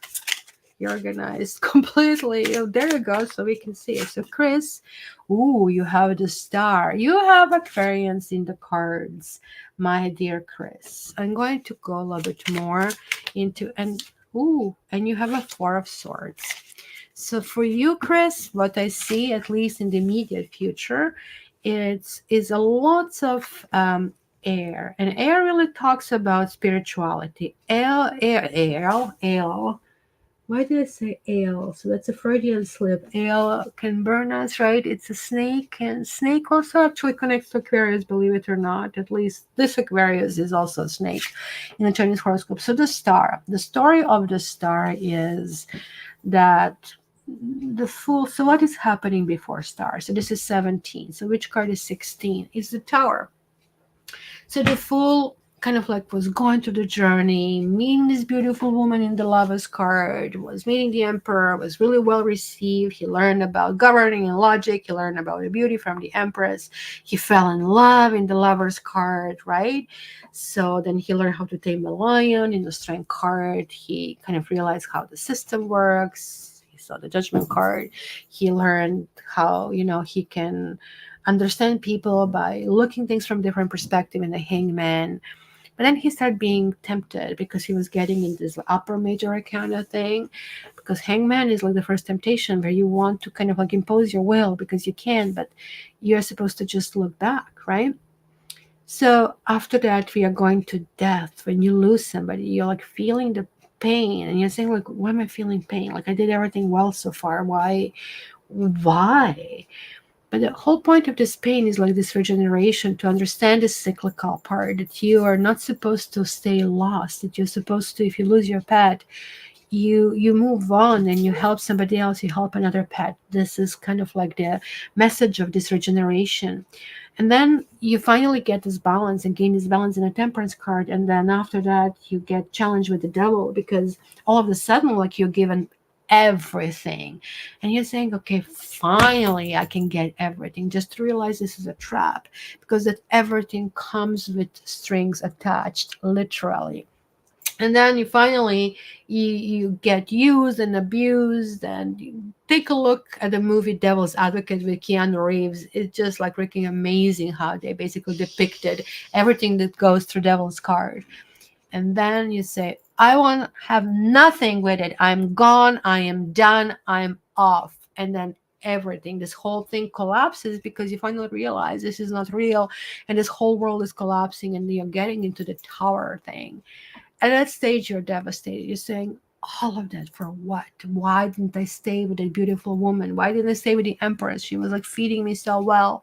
He organized completely. Oh, there you go, so we can see it. So Chris, ooh, you have the star. You have Aquarians in the cards, my dear Chris. I'm going to go a little bit more into, and ooh, and you have a Four of Swords. So for you, Chris, what I see, at least in the immediate future, is a lots of air. And air really talks about spirituality. Ale. Why did I say ale? So that's a Freudian slip. Ale can burn us, right? It's a snake, and snake also actually connects to Aquarius, believe it or not. At least this Aquarius is also a snake in the Chinese horoscope. So the star, the story of the star is that the Fool. So what is happening before star? So this is 17. So which card is 16? It's the Tower. So the Fool kind of like was going through the journey, meeting this beautiful woman in the Lovers card, was meeting the Emperor, was really well received. He learned about governing and logic. He learned about the beauty from the Empress. He fell in love in the Lovers card, right? So then he learned how to tame the lion in the Strength card. He kind of realized how the system works. He saw the Judgment card. He learned how, he can understand people by looking things from different perspective in the Hangman. But then he started being tempted because he was getting in this upper major arcana thing. Because Hangman is like the first temptation where you want to kind of like impose your will because you can, but you're supposed to just look back, right? So after that, we are going to death. When you lose somebody, you're like feeling the pain and you're saying like, why am I feeling pain? Like I did everything well so far. Why? But the whole point of this pain is like this regeneration, to understand the cyclical part, that you are not supposed to stay lost, that you're supposed to, if you lose your pet, you move on and you help somebody else, you help another pet. This is kind of like the message of this regeneration. And then you finally get this balance and gain this balance in a Temperance card. And then after that, you get challenged with the Devil, because all of a sudden, like, you're given everything and you're saying, okay, finally I can get everything, just to realize this is a trap, because that everything comes with strings attached, literally. And then you finally you get used and abused. And you take a look at the movie Devil's Advocate with Keanu Reeves. It's just like freaking amazing how they basically depicted everything that goes through Devil's card. And then you say, I want to have nothing with it. I'm gone. I am done. I'm off. And then everything, this whole thing collapses because you finally realize this is not real. And this whole world is collapsing and you're getting into the Tower thing. At that stage, you're devastated. You're saying, all of that for what? Why didn't I stay with a beautiful woman? Why didn't I stay with the Empress? She was like feeding me so well.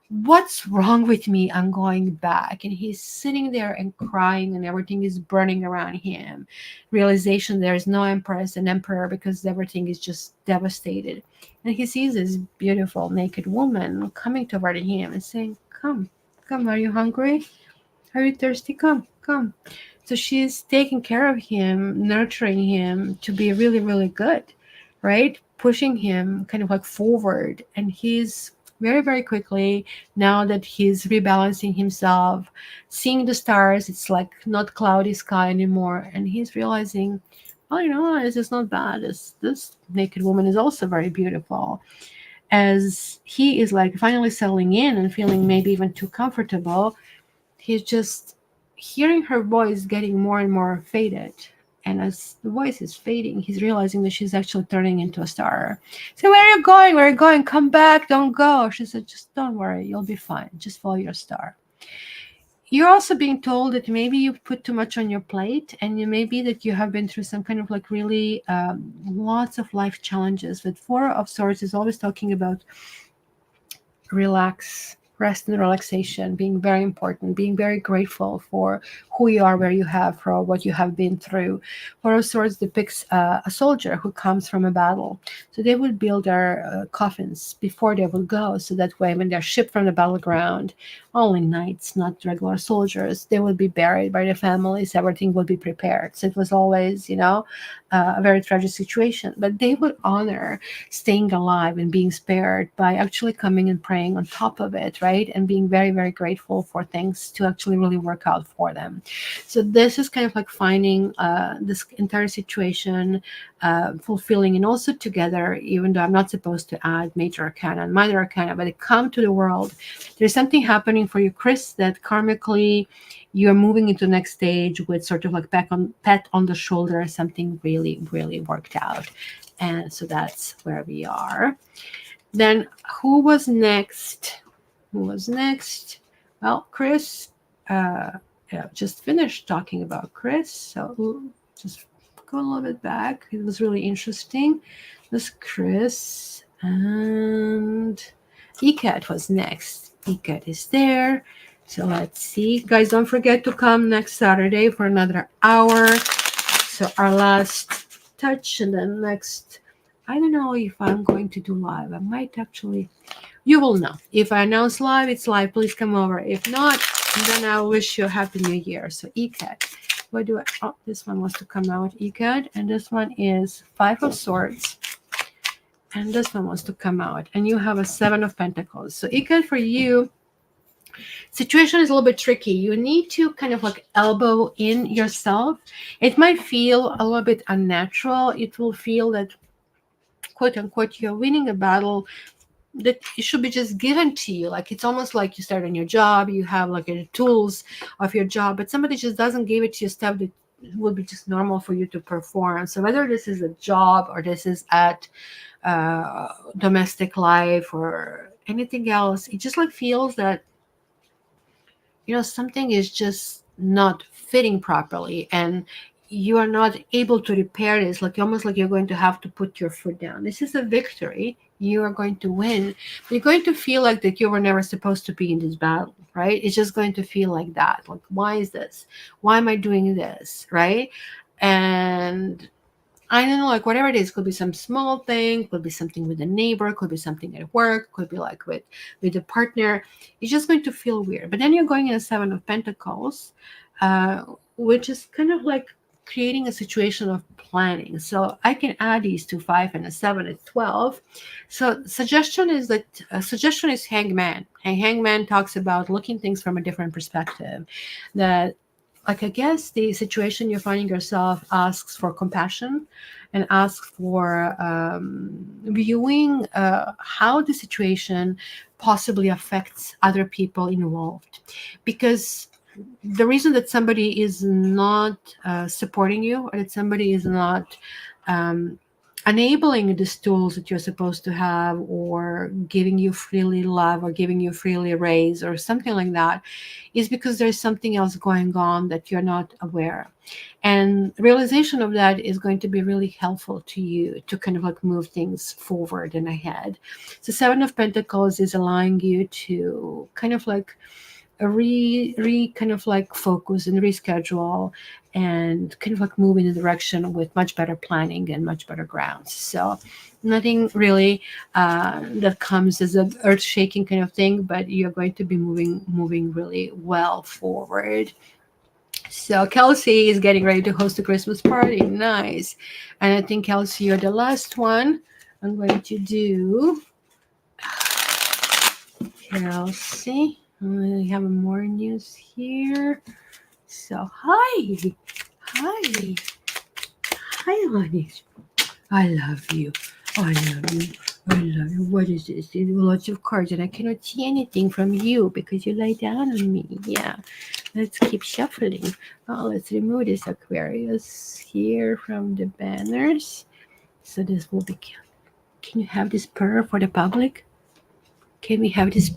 What's wrong with me? I'm going back. And he's sitting there and crying and everything is burning around him. Realization there's no Empress and Emperor because everything is just devastated. And he sees this beautiful naked woman coming toward him and saying, come, are you hungry? Are you thirsty? Come. So she's taking care of him, nurturing him to be really, really good, right? Pushing him kind of like forward. And he's very, very quickly, now that he's rebalancing himself, seeing the stars, it's like not cloudy sky anymore. And he's realizing, oh, this is not bad. This naked woman is also very beautiful. As he is like finally settling in and feeling maybe even too comfortable, he's just hearing her voice getting more and more faded. And as the voice is fading, he's realizing that she's actually turning into a star. So, where are you going? Where are you going? Come back. Don't go. She said, just don't worry. You'll be fine. Just follow your star. You're also being told that maybe you put too much on your plate, and it may be that you have been through some kind of like really lots of life challenges. But Four of Swords is always talking about relax, rest and relaxation being very important, being very grateful for who you are, where you have from, what you have been through. Four of Swords depicts a soldier who comes from a battle. So they would build their coffins before they would go, so that way when they're shipped from the battleground, only knights, not regular soldiers, they would be buried by their families. Everything would be prepared. So it was always, a very tragic situation. But they would honor staying alive and being spared by actually coming and praying on top of it, right? And being very, very grateful for things to actually really work out for them. So this is kind of like finding this entire situation fulfilling and also together, even though I'm not supposed to add major arcana and minor arcana, but they come to the world. There's something happening for you, Chris, that karmically you're moving into the next stage with sort of like pat on the shoulder, something really, really worked out. And so that's where we are. Then who was next? Well, Chris, just finished talking about Chris. So just go a little bit back. It was really interesting. This Chris and Ikat was next. Ikat is there. So let's see. Guys, don't forget to come next Saturday for another hour. So our last touch, and then next, I don't know if I'm going to do live. I might actually, you will know. If I announce live, it's live. Please come over. If not, then I wish you a happy new year. So ECAD. What do I, oh, this one wants to come out, ECAD. And this one is Five of Swords. And this one wants to come out. And you have a Seven of Pentacles. So ECAD, for you, situation is a little bit tricky. You need to kind of like elbow in yourself. It might feel a little bit unnatural. It will feel that, quote unquote, you're winning a battle that it should be just given to you. Like it's almost like you start on your job, you have like the tools of your job, but somebody just doesn't give it to you stuff that would be just normal for you to perform. So whether this is a job or this is at domestic life or anything else, it just like feels that something is just not fitting properly, and you are not able to repair this. Like almost like you're going to have to put your foot down. This is a victory. You are going to win. But you're going to feel like that you were never supposed to be in this battle, right? It's just going to feel like that. Like, why is this? Why am I doing this, right? And I don't know, like whatever it is, could be some small thing, could be something with a neighbor, could be something at work, could be like with a partner. It's just going to feel weird. But then you're going in a Seven of Pentacles, uh, which is kind of like creating a situation of planning. So I can add these to 5 and a 7 at 12. So suggestion is Hangman. And Hangman talks about looking things from a different perspective. That, like, I guess the situation you're finding yourself asks for compassion and asks for viewing how the situation possibly affects other people involved. Because the reason that somebody is not supporting you, or that somebody is not um, enabling these tools that you're supposed to have, or giving you freely love, or giving you freely raise, or something like that, is because there's something else going on that you're not aware. And realization of that is going to be really helpful to you to kind of like move things forward and ahead. So Seven of Pentacles is allowing you to kind of like kind of like focus and reschedule, and kind of like move in a direction with much better planning and much better grounds. So nothing really that comes as an earth-shaking kind of thing, but you're going to be moving really well forward. So Kelsey is getting ready to host a Christmas party. Nice. And I think, Kelsey, you're the last one. I'm going to do Kelsey. We have more news here. So, hi. Hi. Hi, honey. I love you. I love you. I love you. What is this? There's lots of cards, and I cannot see anything from you because you lie down on me. Yeah. Let's keep shuffling. Oh, let's remove this Aquarius here from the banners. So this will be. Can you have this purr for the public? Can we have this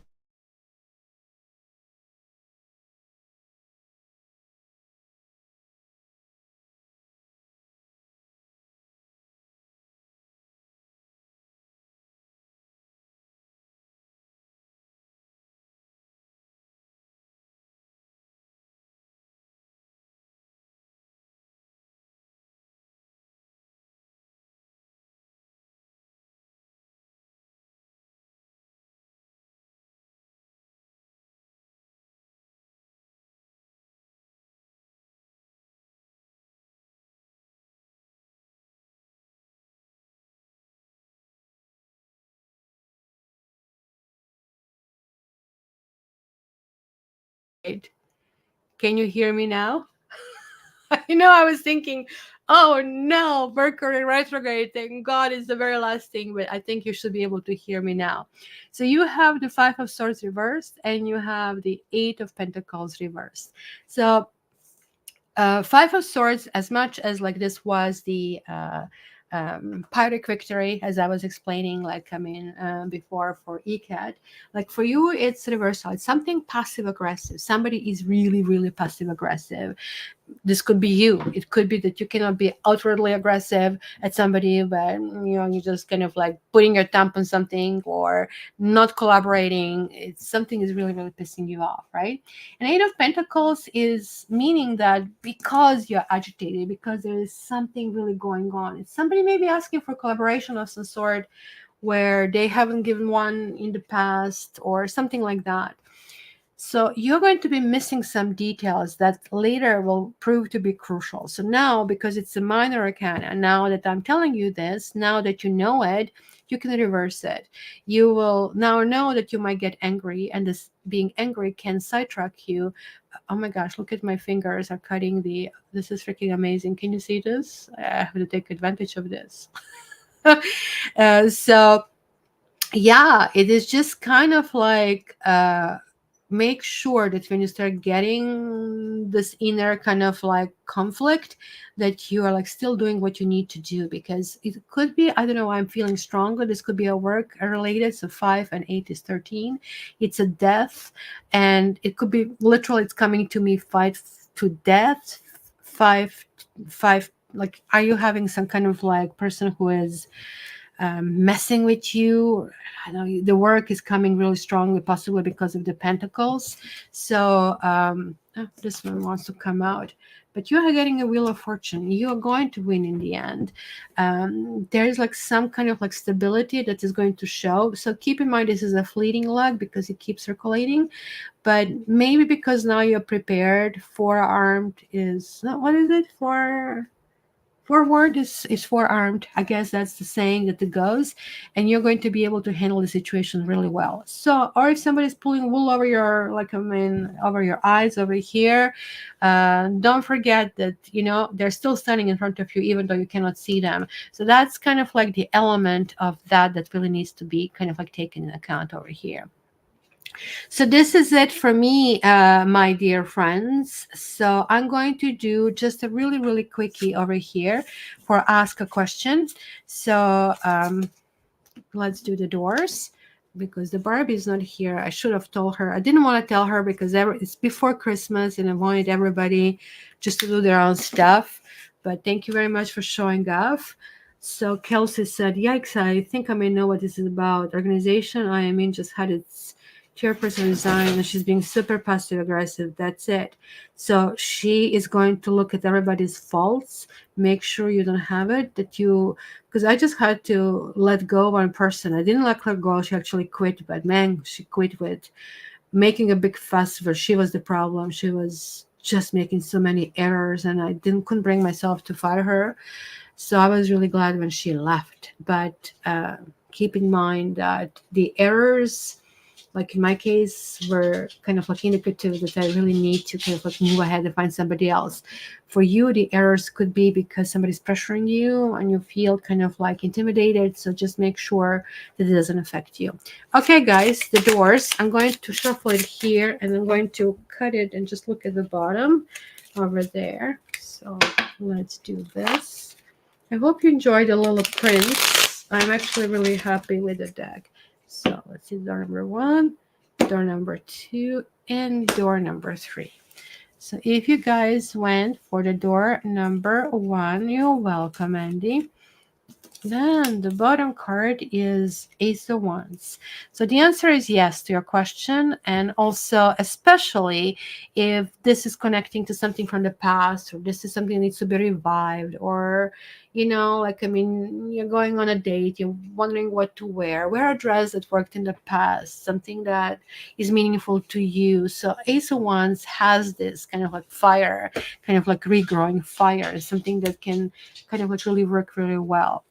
Can you hear me now? I was thinking, oh no, Mercury retrograde. Thank God is the very last thing, but I think you should be able to hear me now. So you have the Five of Swords reversed, and you have the Eight of Pentacles reversed. So Five of Swords, as much as like this was the Pyrrhic victory, as I was explaining, before for ECAT, like for you, it's reversal. It's something passive aggressive. Somebody is really, really passive aggressive. This could be you. It could be that you cannot be outwardly aggressive at somebody, but you're just kind of like putting your thumb on something or not collaborating. It's something is really, really pissing you off, right? And Eight of Pentacles is meaning that because you're agitated, because there is something really going on. It's somebody maybe asking for collaboration of some sort where they haven't given one in the past or something like that. So you're going to be missing some details that later will prove to be crucial. So now, because it's a minor arcana, now that I'm telling you this, now that you know it, you can reverse it. You will now know that you might get angry, and this being angry can sidetrack you. Oh my gosh, look at my fingers are cutting this is freaking amazing. Can you see this? I have to take advantage of this. So yeah, it is just kind of like make sure that when you start getting this inner kind of like conflict, that you are like still doing what you need to do, because it could be, I don't know, I'm feeling stronger. This could be a work related. So 5 and 8 is 13. It's a death, and it could be literally, it's coming to me, fight to death. Five, like, are you having some kind of like person who is messing with you? I know the work is coming really strongly, possibly because of the Pentacles. So this one wants to come out, but you are getting a Wheel of Fortune. You are going to win in the end. There's like some kind of like stability that is going to show. So keep in mind, this is a fleeting luck because it keeps circulating. But maybe because now you're prepared. Four-armed is not, what is it? Forward is four-armed. I guess that's the saying that it goes, and you're going to be able to handle the situation really well. So, or if somebody's pulling wool over your, over your eyes over here, don't forget that they're still standing in front of you, even though you cannot see them. So that's kind of like the element of that really needs to be kind of like taken into account over here. So this is it for me, my dear friends. So I'm going to do just a really, really quickie over here for Ask a Question. So let's do the doors, because the Barbie is not here. I should have told her. I didn't want to tell her because it's before Christmas and I wanted everybody just to do their own stuff. But thank you very much for showing up. So Kelsey said, yikes, I think I may know what this is about. Organization I am in just had its chairperson resign, and she's being super passive aggressive. That's it. So she is going to look at everybody's faults, make sure you don't have it, because I just had to let go of one person. I didn't let her go. She actually quit, but man, she quit with making a big fuss where she was the problem. She was just making so many errors, and I couldn't bring myself to fire her. So I was really glad when she left. But keep in mind that the errors, like in my case, were kind of like indicative that I really need to kind of like move ahead and find somebody else. For you, the errors could be because somebody's pressuring you and you feel kind of like intimidated. So just make sure that it doesn't affect you. Okay, guys, the doors. I'm going to shuffle it here, and I'm going to cut it and just look at the bottom over there. So let's do this. I hope you enjoyed the little prints. I'm actually really happy with the deck. So let's see, door number 1, door number 2, and door number 3. So if you guys went for the door number 1, you're welcome, Andy. Then the bottom card is Ace of Wands. So the answer is yes to your question, and also especially if this is connecting to something from the past, or this is something that needs to be revived, or you're going on a date, you're wondering what to wear a dress that worked in the past, something that is meaningful to you. So Ace of Wands has this kind of like fire, kind of like regrowing fire, something that can kind of like really work really well.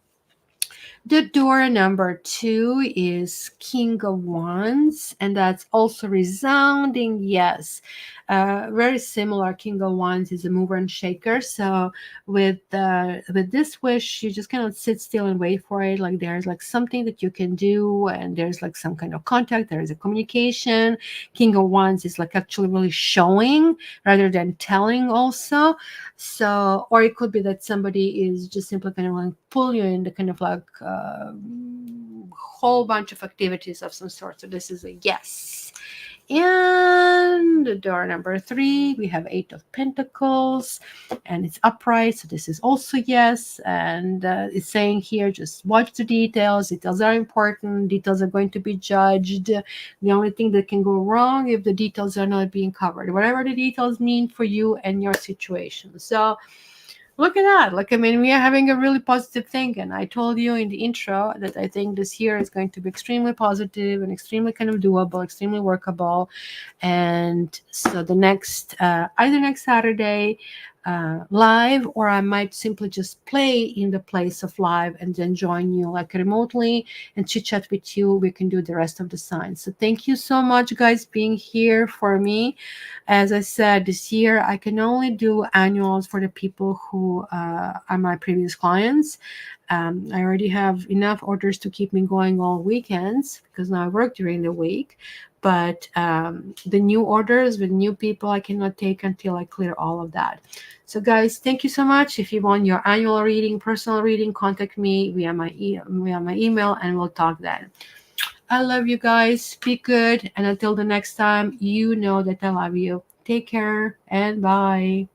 The door number 2 is King of Wands, and that's also resounding yes. Very similar. King of Wands is a mover and shaker. So with this wish, you just kind of sit still and wait for it. Like there's like something that you can do, and there's like some kind of contact. There is a communication. King of Wands is like actually really showing rather than telling. Also, so, or it could be that somebody is just simply kind of like pull you in the kind of like whole bunch of activities of some sort. So this is a yes. And the door number 3, we have 8 of Pentacles, and it's upright. So this is also yes. And it's saying here, just watch the details. Details are important. Details are going to be judged. The only thing that can go wrong if the details are not being covered, whatever the details mean for you and your situation. So look at that. Like, I mean, we are having a really positive thing. And I told you in the intro that I think this year is going to be extremely positive and extremely kind of doable, extremely workable. And so the next, either next Saturday, live, or I might simply just play in the place of live and then join you like remotely and chit chat with you. We can do the rest of the signs. So thank you so much, guys, being here for me. As I said, this year I can only do annuals for the people who are my previous clients. I already have enough orders to keep me going all weekends because now I work during the week. But the new orders with new people I cannot take until I clear all of that. So, guys, thank you so much. If you want your annual reading, personal reading, contact me via my email, and we'll talk then. I love you guys. Be good. And until the next time, you know that I love you. Take care and bye.